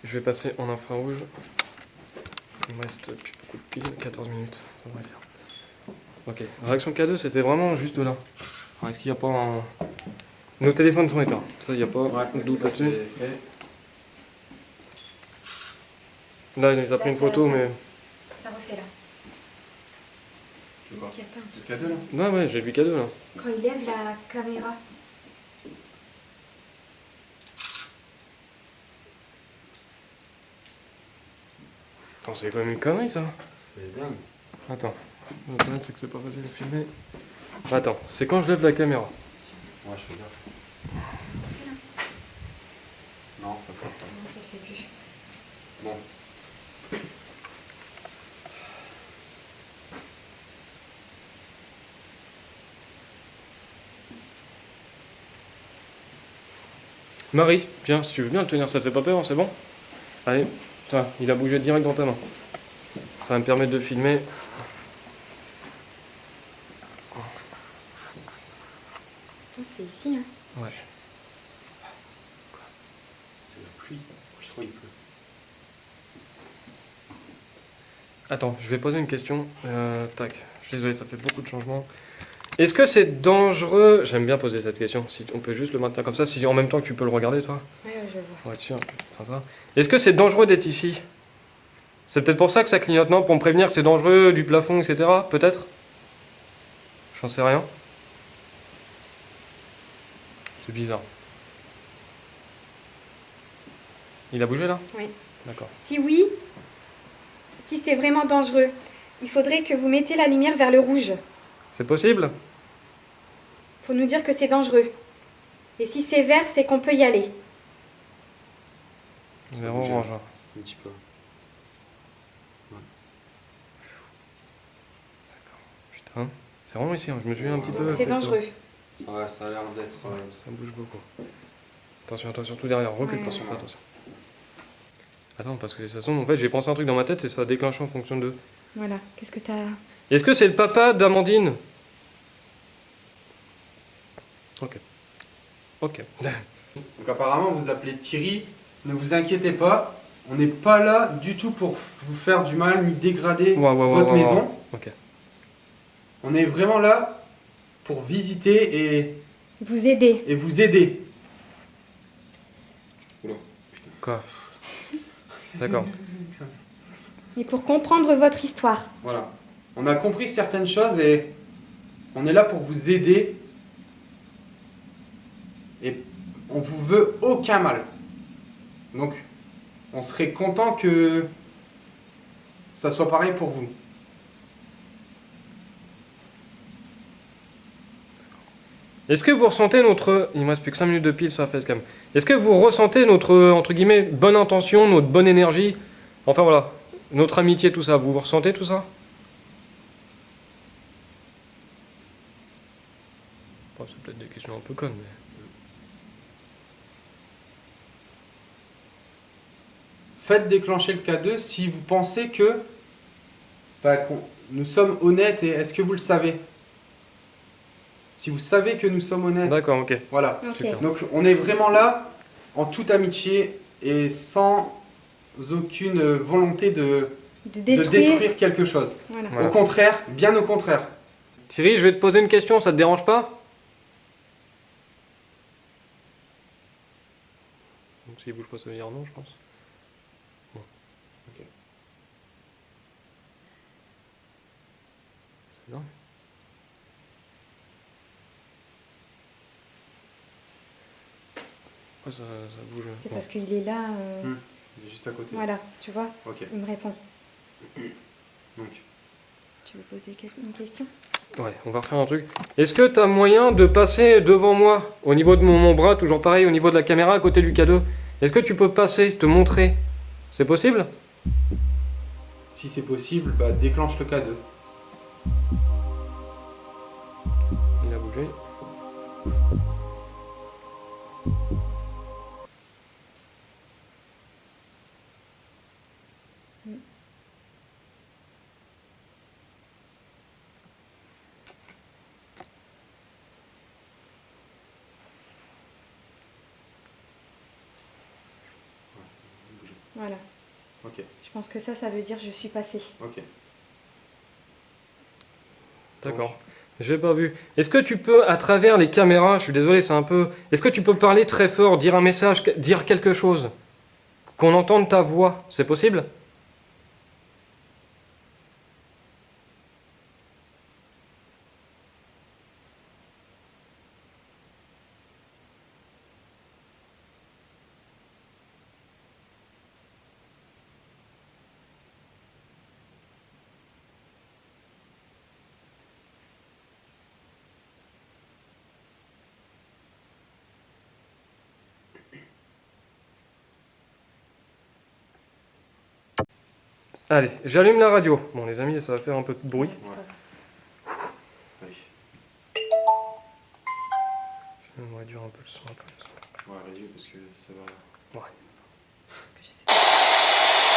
Je vais passer en infrarouge. Il me reste plus beaucoup de piles, 14 minutes. Ça devrait faire. Ok, réaction K2 c'était vraiment juste là. Alors, est-ce qu'il n'y a pas un... Nos téléphones sont éteints, ça il n'y a pas de doute ça, là-dessus. c'est fait. Là il nous a pris Là, une ça- photo ça- mais... Ça refait là. Tu vois Est-ce qu'il y a pas un truc? C'est K2 là? Ouais j'ai vu K2 là. Quand il lève la caméra. Attends c'est quand même une connerie ça. C'est dingue. Attends, le problème c'est que c'est pas facile de filmer. Attends, c'est quand je lève la caméra. Ouais, je fais gaffe. Non, ça fait pas. Non, ça le fait plus. Bon. Marie, viens, si tu veux bien le tenir, ça te fait pas peur, c'est bon? Allez, tiens, il a bougé direct dans ta main. Ça va me permettre de filmer. C'est ici, hein. Ouais. C'est la pluie. Je crois qu'il pleut. Attends, je vais poser une question. Tac, je suis désolé, ça fait beaucoup de changements. Est-ce que c'est dangereux? J'aime bien poser cette question. Si on peut juste le maintenir comme ça, si en même temps que tu peux le regarder, toi. Ouais, je vois. Pour être sûr. Putain, ça. Est-ce que c'est dangereux d'être ici? C'est peut-être pour ça que ça clignote, non? Pour me prévenir que c'est dangereux, du plafond, etc. Peut-être? J'en sais rien. C'est bizarre. Il a bougé là? Oui. D'accord. Si oui, si c'est vraiment dangereux, il faudrait que vous mettiez la lumière vers le rouge C'est possible? pour nous dire que c'est dangereux. Et si c'est vert, c'est qu'on peut y aller. Vers bouger. orange. Là. Un petit peu. Putain. C'est vraiment ici, hein. Je me suis un petit peu. C'est fait dangereux. Ouais, ça a l'air d'être. Ça bouge beaucoup. Attention, attention, surtout derrière. Recule Ouais. pas, surtout, attention. Attends, parce que de toute façon, en fait, j'ai pensé un truc dans ma tête et ça a déclenché en fonction de. Voilà. Qu'est-ce que t'as... Est-ce que c'est le papa d'Amandine? Ok. Ok. Donc apparemment vous appelez Thierry, ne vous inquiétez pas, on n'est pas là du tout pour vous faire du mal ni dégrader votre maison. Ok. On est vraiment là pour visiter Vous aider. et vous aider. Quoi? D'accord. Et pour comprendre votre histoire. Voilà. On a compris certaines choses et on est là pour vous aider. Et on vous veut aucun mal. Donc, on serait content que ça soit pareil pour vous. Est-ce que vous ressentez notre... Il me reste plus que 5 minutes de pile sur la facecam. Est-ce que vous ressentez notre, entre guillemets, bonne intention, notre bonne énergie? Enfin voilà, notre amitié, tout ça. Vous ressentez tout ça? Bon, c'est peut-être des questions un peu connes, mais... Faites déclencher le K2 si vous pensez que nous sommes honnêtes et est-ce que vous le savez? Si vous savez que nous sommes honnêtes. D'accord, ok. Voilà. Ok. Super. Donc on est vraiment là en toute amitié et sans aucune volonté de De détruire. détruire quelque chose. Voilà. Voilà. Au contraire, bien au contraire. Thierry, je vais te poser une question, ça te dérange pas? Donc s'il bouge pas, ça veut dire non, je pense. Bon. Ok. Non. Pourquoi ça bouge? C'est Bon. parce qu'il est là. Il est juste à côté. Voilà, tu vois, Ok. il me répond. Donc, Tu veux poser une question? Ouais, on va refaire un truc. Est-ce que t'as moyen de passer devant moi, au niveau de mon bras, toujours pareil, au niveau de la caméra, à côté du K2? Est-ce que tu peux passer, te montrer? C'est possible? si c'est possible, déclenche le K2. Il a bougé. Voilà. Ok, Je pense que ça veut dire je suis passé. ok. D'accord. J'ai pas vu. Est-ce que tu peux, à travers les caméras, je suis désolé, c'est un peu... Est-ce que tu peux parler très fort, dire un message, dire quelque chose? Qu'on entende ta voix, c'est possible? Allez, j'allume la radio. Bon, les amis, ça va faire un peu de bruit. C'est pas grave. Oui. Je vais réduire un peu le son. Un peu le son. Ouais, réduit parce que ça va. Ouais. Parce que je sais.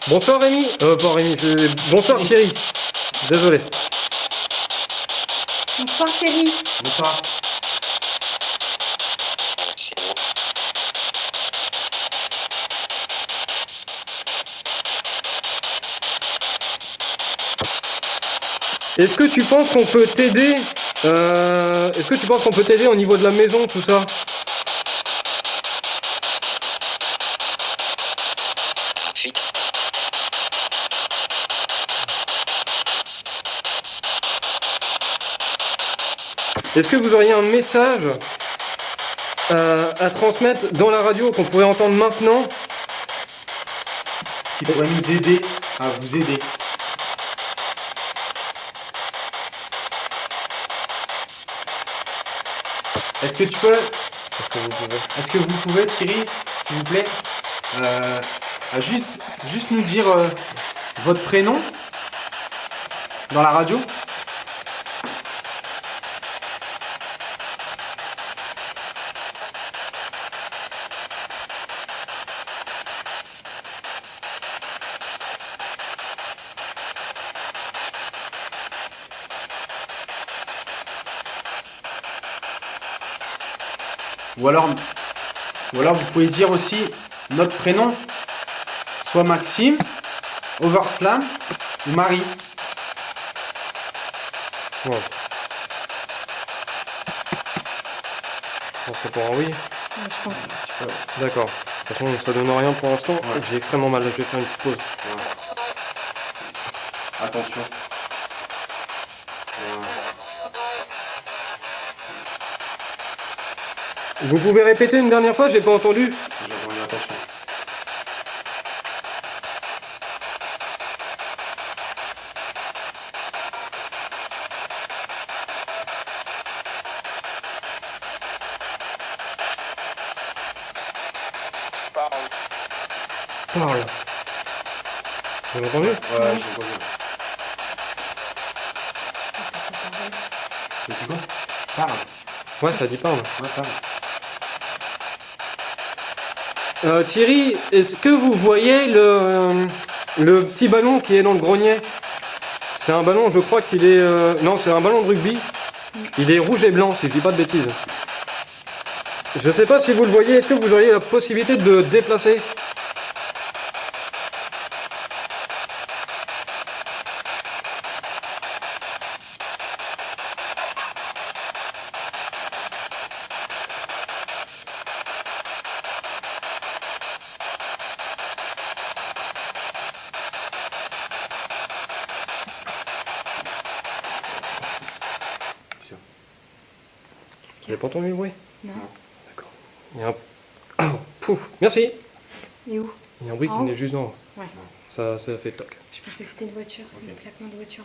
Bonsoir Rémi. Pas Rémi. Bonsoir Thierry. Désolé. Bonsoir Thierry. Bonsoir. Est-ce que tu penses qu'on peut t'aider Est-ce que tu penses qu'on peut t'aider au niveau de la maison, tout ça? Est-ce que vous auriez un message à transmettre dans la radio qu'on pourrait entendre maintenant? Qui pourrait nous aider à vous aider. Est-ce que tu peux... Est-ce que vous pouvez, Thierry, s'il vous plaît, à juste nous dire votre prénom dans la radio? Ou alors vous pouvez dire aussi notre prénom, soit Maxime, Overslam ou Marie. Ouais. On serait pour un oui. Je pense. D'accord. De toute façon, ça donne rien pour l'instant. Ouais. J'ai extrêmement mal. Là, je vais faire une petite pause. Attention. Vous pouvez répéter une dernière fois? J'ai pas entendu. J'ai entendu, attention. Parle. Vous avez entendu? Ouais, j'ai entendu. C'est quoi? Parle. Ouais, ça dit parle. Ouais, parle. Thierry, est-ce que vous voyez le petit ballon qui est dans le grenier? C'est un ballon, je crois qu'il est... non, c'est un ballon de rugby. Il est rouge et blanc, si je dis pas de bêtises. Je sais pas si vous le voyez, est-ce que vous auriez la possibilité de le déplacer? Vous avez pas entendu le bruit? Non. D'accord. Il y a un... Oh, pouf, merci. Et où? Il y a un bruit qui En haut? venait juste d'en haut. Ouais. Ça fait toc. Je pensais que c'était une voiture, Ok. un claquement de voiture.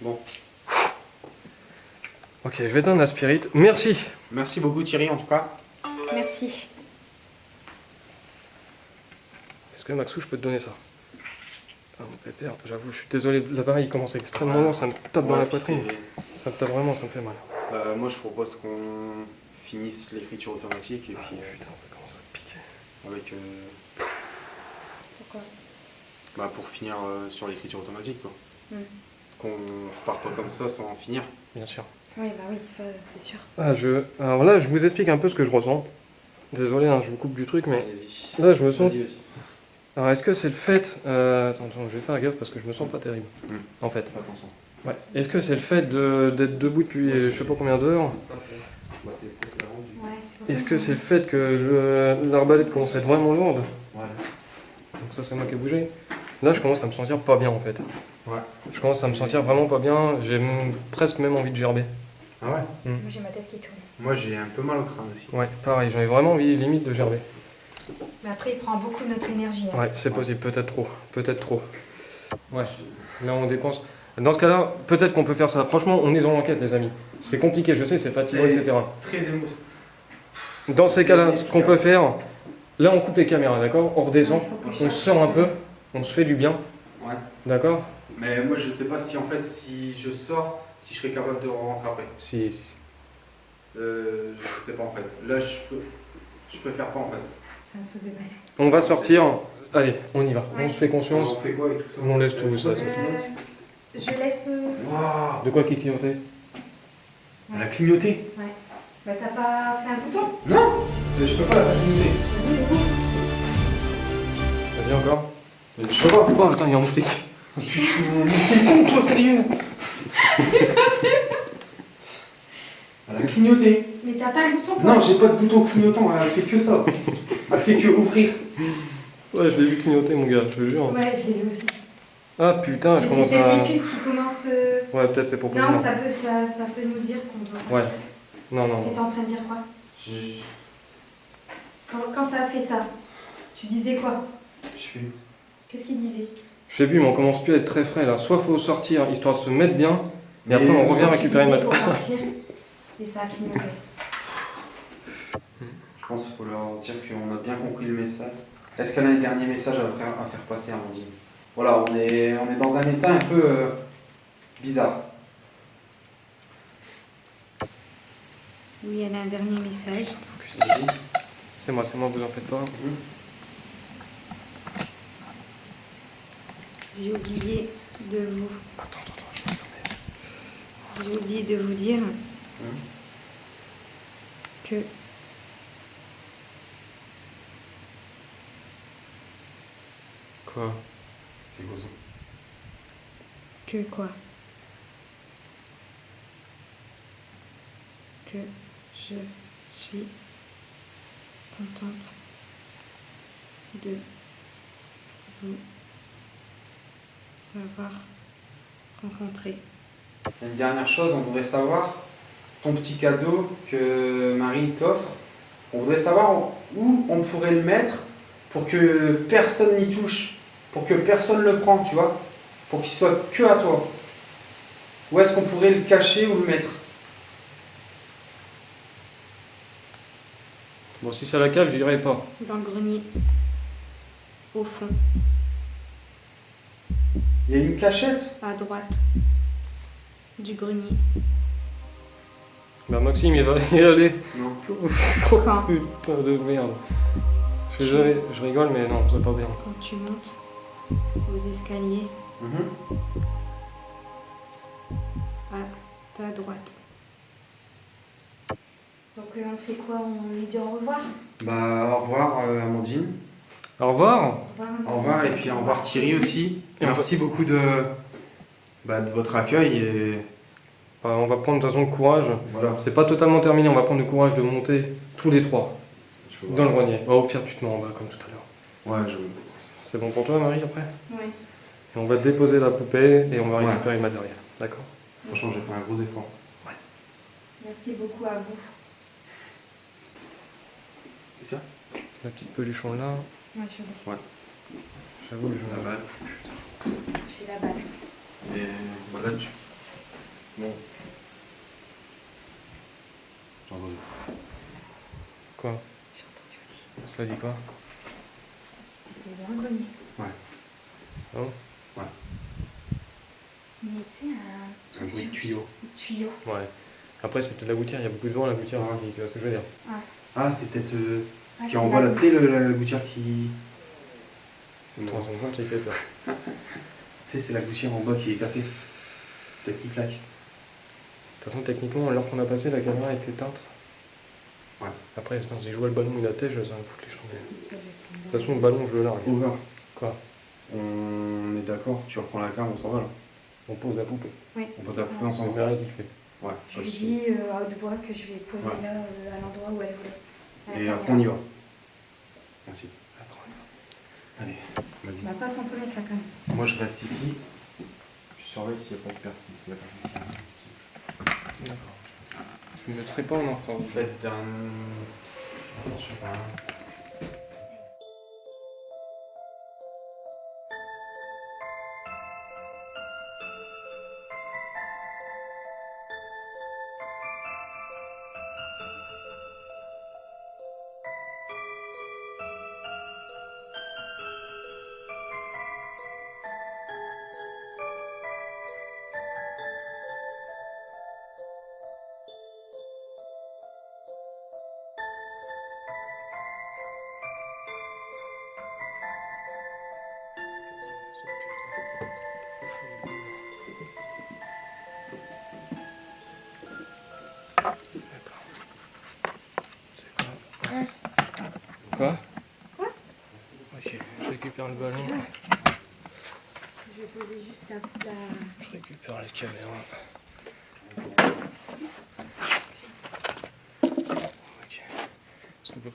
Moi. Bon. Ok, je vais éteindre la spirit. Merci. Merci beaucoup Thierry en tout cas. Merci. Est-ce que Maxou, je peux te donner ça? Ah, mon pépère, j'avoue, je suis désolé, l'appareil commence extrêmement lourd, ça me tape dans la poitrine. Ça me tape vraiment, ça me fait mal. Moi je propose qu'on finisse l'écriture automatique et puis Putain, ça commence à piquer. avec Pourquoi? pour finir sur l'écriture automatique quoi. Hmm. Qu'on repart pas comme ça sans finir. Bien sûr. Oui, bah oui, ça c'est sûr. Alors là, je vous explique un peu ce que je ressens. Désolé, hein, je vous coupe du truc, mais Vas-y. là, je me sens... Vas-y, vas-y. Alors, est-ce que c'est le fait... Attends, je vais faire gaffe parce que je me sens pas terrible, en fait. Fais attention. Ouais. Est-ce que c'est le fait d'être debout depuis je sais pas combien d'heures? Bah, c'est peut-être la rendu. Ouais, c'est pour ça Est-ce que c'est le fait que l'arbalète commence à être vraiment lourde? Ouais. Donc ça, c'est moi qui ai bougé. Là, je commence à me sentir pas bien, en fait. Ouais. Je commence à me sentir vraiment pas bien. J'ai presque même envie de gerber. Ah ouais. Moi j'ai ma tête qui tourne. Moi j'ai un peu mal au crâne aussi. Ouais, pareil, j'en ai vraiment envie, limite, de gerber. Mais après, il prend beaucoup de notre énergie. Hein. Ouais, c'est possible, peut-être trop. Peut-être trop. Ouais, là, on dépense. Dans ce cas-là, peut-être qu'on peut faire ça. Franchement, on est dans l'enquête, les amis. C'est compliqué, je sais, c'est fatigant, etc. Très émouvant. Dans ces cas-là, ce qu'on peut faire, là, on coupe les caméras, d'accord? On redescend, Il faut que on sort un peu, on se fait du bien, Ouais. d'accord? Mais moi je sais pas si en fait si je sors, si je serais capable de rentrer après. Si. Je sais pas en fait. Là je peux faire pas en fait. C'est un truc de malade. On va sortir. Allez, on y va. Ouais. On se fait conscience. On fait quoi avec tout ça? On laisse tout ça. c'est fini. Je laisse. Waouh. De quoi qui clignotait? Elle a clignoté. Bah t'as pas fait un bouton? Non. Je peux pas la faire clignoter. Vas-y, écoute. Vas-y, encore. Je peux pas. Oh, putain, il y a un moustique. Putain, mais c'est con toi sérieux. clignoter. Mais t'as pas un bouton pour... Non, j'ai pas de bouton clignotant, elle fait que ça. Elle fait que ouvrir. Ouais, je l'ai vu clignoter, mon gars, je te jure. Ouais, je l'ai vu aussi. Ah putain, Mais je c'est commence peut-être à. les piles qui commencent... Ouais, peut-être c'est pour Non, moi. ça peut nous dire qu'on doit Ouais. partir. Non, non. T'étais en train de dire quoi? Je Quand ça a fait ça, tu disais quoi? fais. Qu'est-ce qu'il disait? Je sais plus, mais on commence plus à être très frais là. Soit faut sortir histoire de se mettre bien, et après on revient Tu récupérer le disais matériel. pour partir, et ça a clignoté. Je pense qu'il faut leur dire qu'on a bien compris le message. Est-ce qu'elle a un dernier message à faire passer, Amandine? Voilà, on est dans un état un peu bizarre. Oui, elle a un dernier message. Vas-y. C'est moi, vous en faites pas. J'ai oublié de vous... Attends, je vais fermer. J'ai oublié de vous dire que Quoi? C'est quoi ça? que quoi? Que je suis contente de vous avoir rencontré. Une dernière chose, on voudrait savoir ton petit cadeau que Marie t'offre. On voudrait savoir où on pourrait le mettre pour que personne n'y touche, pour que personne le prenne, tu vois, pour qu'il soit que à toi. Où est-ce qu'on pourrait le cacher ou le mettre? Bon, si c'est à la cave, je dirais pas. Dans le grenier, au fond, Il y a une cachette. à droite du grenier. Bah, Maxime, il va y aller. Non. Quand, Putain de merde. Je rigole, mais non, c'est pas bien. quand tu montes aux escaliers Mhm. à ta droite. Donc on fait quoi? On lui dit au revoir? Bah, au revoir Amandine. Au revoir. Au revoir. Au revoir et puis au revoir Thierry aussi. Et Merci beaucoup de votre accueil et Bah, on va prendre de toute façon le courage. voilà. C'est pas totalement terminé, on va prendre le courage de monter tous les trois dans le grenier. Bah, au pire, tu te mets en bas comme tout à l'heure. Ouais, je... C'est bon pour toi, Marie, après? Oui. Et on va déposer la poupée et on va Ouais. récupérer le matériel. D'accord? Franchement, j'ai fait un gros effort. Merci beaucoup à vous. C'est ça? La petite peluchon là, Ouais, je suis j'avoue que Ah je... bah, chez la balle. et bah là, tu... Bon. J'ai entendu. Quoi? J'ai entendu aussi. Ça dit quoi? C'était dans le grenier. Oh. Mais tu sais, un Un bruit de tuyau. tuyau. Ouais. Après, c'est peut-être la gouttière, il y a beaucoup de vent à la gouttière, hein, tu vois ce que je veux dire? Ah, c'est peut-être ce Ah, qui est en c'est bas la là, tu sais, la gouttière qui... C'est Attends, moi. ton compte, il fait peur. Tu sais, c'est la gouttière en bas qui est cassée. Peut-être qu'il claque. De toute façon, techniquement, l'heure qu'on a passé, la caméra est éteinte. Ouais. Après, putain, si je vois le ballon, il attèche, ça va me foutre les chambres. Ça, j'ai De plus toute façon, le ballon, je le largue. Over. Quoi? On est d'accord, tu reprends la carte, on s'en va là. On pose la poupée. On pose la poupée C'est ensemble. Marie qui le fait. Ouais. Je lui aussi. dis à haute voix que je vais poser Ouais. là, à l'endroit où elle voulait. À la Et après, caméra. on y va. Merci. Allez, vas-y. Bah, passe un peu mec là quand même. Moi, je reste ici. Je surveille s'il n'y a pas de personne. s'il y a personne. D'accord. Je me mettrai pas en infra. Faites un... Attention, hein. Quoi? Ok, je récupère le ballon, Je vais poser juste la... je récupère la caméra.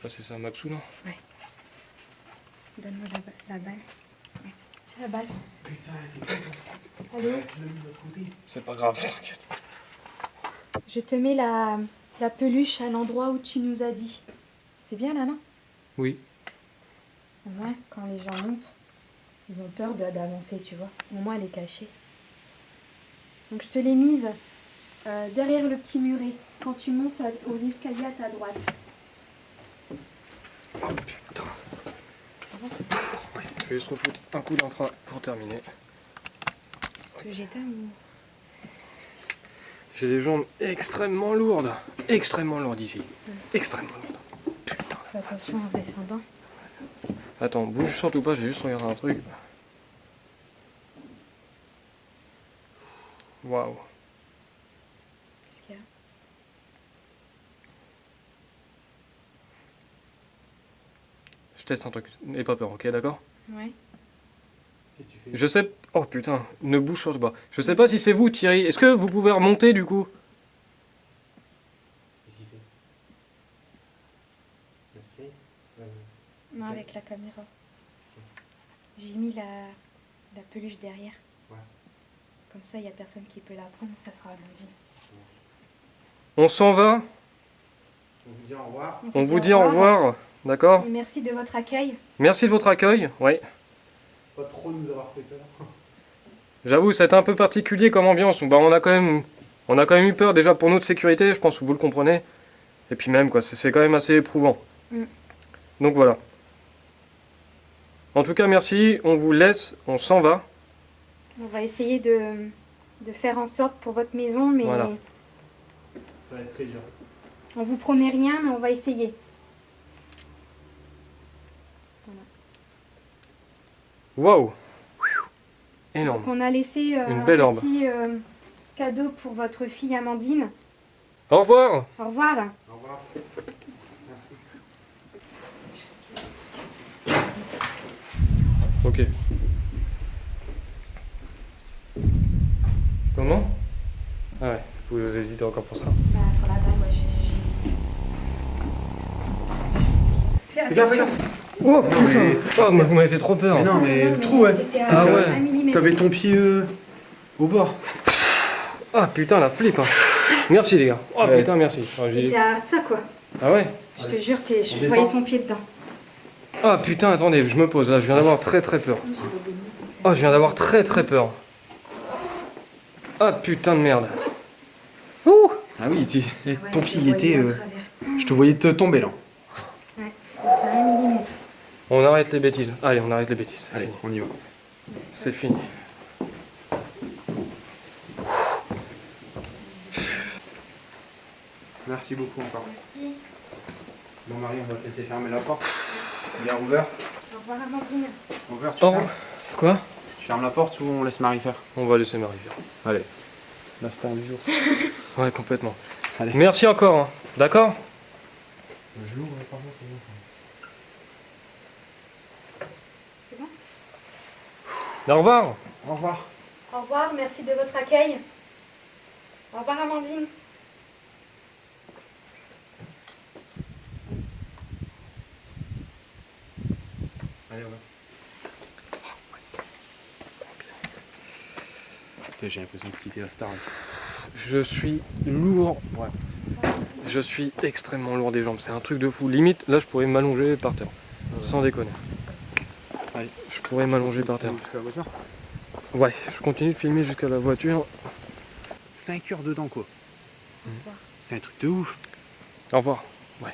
passer ça à Maxou, non? Donne-moi la balle. Ouais. Tiens la balle. Putain, t'es content. Allez, Tu l'as mis de l'autre côté. C'est pas grave, t'inquiète. je te mets la peluche à l'endroit où tu nous as dit. C'est bien là, non? Oui. Ouais, quand les gens montent, ils ont peur d'avancer, tu vois. Au moins, elle est cachée. Donc, je te l'ai mise derrière le petit muret. Quand tu montes aux escaliers à ta droite. Oh putain. Ouais, je vais juste refoutre un coup d'enfrein pour terminer. Que j'éteins ou... J'ai des jambes extrêmement lourdes. Extrêmement lourdes ici. Extrêmement lourdes. Putain. Fais attention en descendant. Attends, bouge surtout pas, j'ai juste regardé un truc. Waouh. Qu'est-ce qu'il y a? Je teste un truc. N'aie pas peur, ok, d'accord? Ouais. Qu'est-ce que tu fais? Je sais... Oh putain, ne bouge surtout pas. Je sais pas si c'est vous, Thierry. Est-ce que vous pouvez remonter du coup? Qu'est-ce qu'il fait? Respire. Non, avec la caméra. J'ai mis la peluche derrière. Ouais. Comme ça, il n'y a personne qui peut la prendre, ça sera agrandi. On s'en va. On vous dit au revoir. On vous dit au revoir. D'accord? Et merci de votre accueil. Merci de votre accueil. Ouais. Pas trop nous avoir fait peur. J'avoue, c'était un peu particulier comme ambiance. Bah, on a quand même eu peur déjà pour notre sécurité, je pense que vous le comprenez. Et puis même, quoi, c'est quand même assez éprouvant. Donc voilà. En tout cas, merci. On vous laisse. On s'en va. On va essayer de faire en sorte pour votre maison, mais Voilà. Ça va être très dur. on vous promet rien, mais on va essayer. Waouh. Énorme. Donc on a laissé Une un belle orbe. petit cadeau pour votre fille Amandine. Au revoir. Au revoir. Au revoir. Merci. Ok. Comment? Ah ouais, vous hésitez encore pour ça. Bah, pour la balle, moi j'hésite. Fais Fais gaffe, fais attention. gaffe. Oh Non, putain. mais- Oh, mais vous m'avez fait trop peur. Mais non, mais le trou, ouais. T'étais à Ah ouais. 1 millimètre. T'avais ton pied au bord. Ah putain, la flip. Hein. Merci les gars. Oh Ouais. putain, merci. T'étais à ça quoi. Ah ouais? Je te jure, On je descend. voyais ton pied dedans. Ah putain, attendez, je me pose là, je viens d'avoir très peur. Oh, je viens d'avoir très peur. Ah putain de merde. Ouh. Ah oui, Ouais, ton pied, je il le voyais était. à travers. Je te voyais te tomber là. Ouais, t'étais à 1 millimètre. On arrête les bêtises. Allez, on arrête les bêtises. Allez, on y va. C'est fini. Merci beaucoup encore. Merci. Bon, Marie, on va te laisser fermer la porte. Bien ouvert. Au revoir Amandine. Ouvert, tu Oh. fermes. Quoi? Tu fermes la porte ou on laisse Marie faire? On va laisser Marie faire. Allez. Là, c'était un jour. Ouais, complètement. Allez. Merci encore, hein. D'accord? Je l'ouvre, par contre. C'est bon? Au revoir. Au revoir. Au revoir, merci de votre accueil. Au revoir Amandine. Allez, on va. Putain, j'ai l'impression de quitter la star. Je suis lourd. Ouais. Je suis extrêmement lourd des jambes. C'est un truc de fou. Limite, là, je pourrais m'allonger par terre. Sans déconner. Allez. Je pourrais m'allonger par terre. Jusqu'à la voiture. Ouais, je continue de filmer jusqu'à la voiture. 5 heures dedans, quoi. C'est un truc de ouf. Au revoir. Ouais.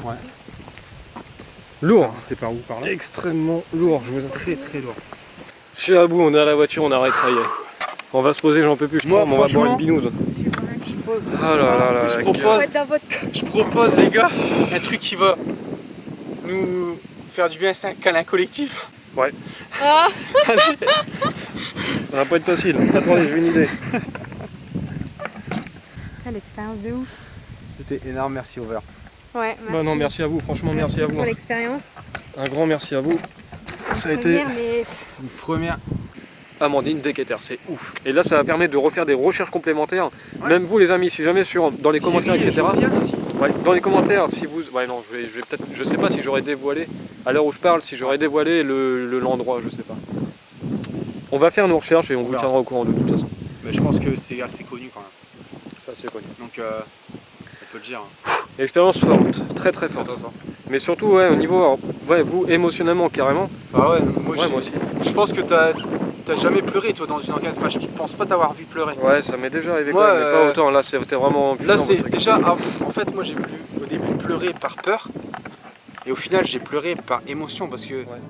Ouais. Lourd. C'est par où? Par là? Extrêmement lourd. Je vous... Très très lourd. Je suis à bout, on est à la voiture, on arrête, ça y est. On va se poser, j'en peux plus. Je Moi, tremble, on va boire franchement, une binouse. Ah là là là. Je la propose, gueule. je propose, les gars, un truc qui va nous faire du bien, c'est un câlin collectif. Ouais. Ça va pas être facile. Attendez, j'ai une idée. C'est l'expérience de ouf. C'était énorme, merci Over. Ouais, merci. Bah non, merci à vous, franchement, merci à vous. pour l'expérience. Un grand merci à vous. Ça a été. Première, mais Une première Amandine Deketer, c'est ouf. Et là, ça va permettre de refaire des recherches complémentaires. Ouais. Même vous, les amis, si jamais dans les commentaires, Thierry et etc. Josiane aussi. Ouais, dans les commentaires, si vous. Ouais, non, je vais peut-être. Je sais pas si j'aurais dévoilé, à l'heure où je parle, si j'aurais dévoilé l'endroit, je sais pas. On va faire nos recherches et on vous verra. tiendra au courant de toute façon. Mais je pense que c'est assez connu quand même. Ça, c'est connu. Donc, on peut le dire. Expérience forte, très très forte. Mais surtout, ouais, au niveau. Alors, ouais, vous, émotionnellement, carrément. Ah ouais, Ouais, moi aussi. Je pense que t'as jamais pleuré toi dans une enquête. Enfin, je pense pas t'avoir vu pleurer. Ouais, ça m'est déjà arrivé Moi, quand même, mais pas autant. Là, c'était vraiment. Là, puissant, c'est votre truc. déjà. En fait, moi, j'ai voulu au début pleurer par peur. Et au final, j'ai pleuré par émotion parce que. Ouais.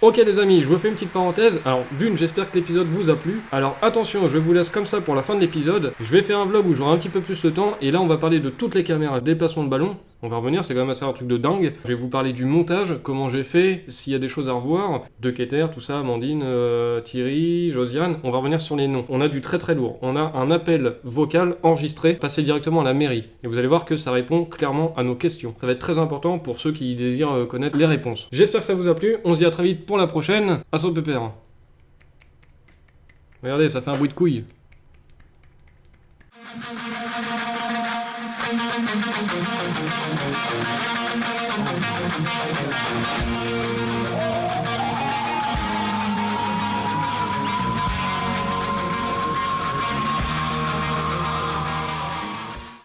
Ok les amis, je vous fais une petite parenthèse. Alors d'une, j'espère que l'épisode vous a plu. Alors attention, je vous laisse comme ça pour la fin de l'épisode. Je vais faire un vlog où j'aurai un petit peu plus de temps. Et là on va parler de toutes les caméras, déplacement de ballon. On va revenir, c'est quand même assez un truc de dingue. Je vais vous parler du montage, comment j'ai fait, s'il y a des choses à revoir. De Keter, tout ça, Amandine, Thierry, Josiane. On va revenir sur les noms. On a du très très lourd. On a un appel vocal enregistré, passé directement à la mairie. Et vous allez voir que ça répond clairement à nos questions. Ça va être très important pour ceux qui désirent connaître les réponses. J'espère que ça vous a plu. On se dit à très vite pour la prochaine. À son pépère. Regardez, ça fait un bruit de couille.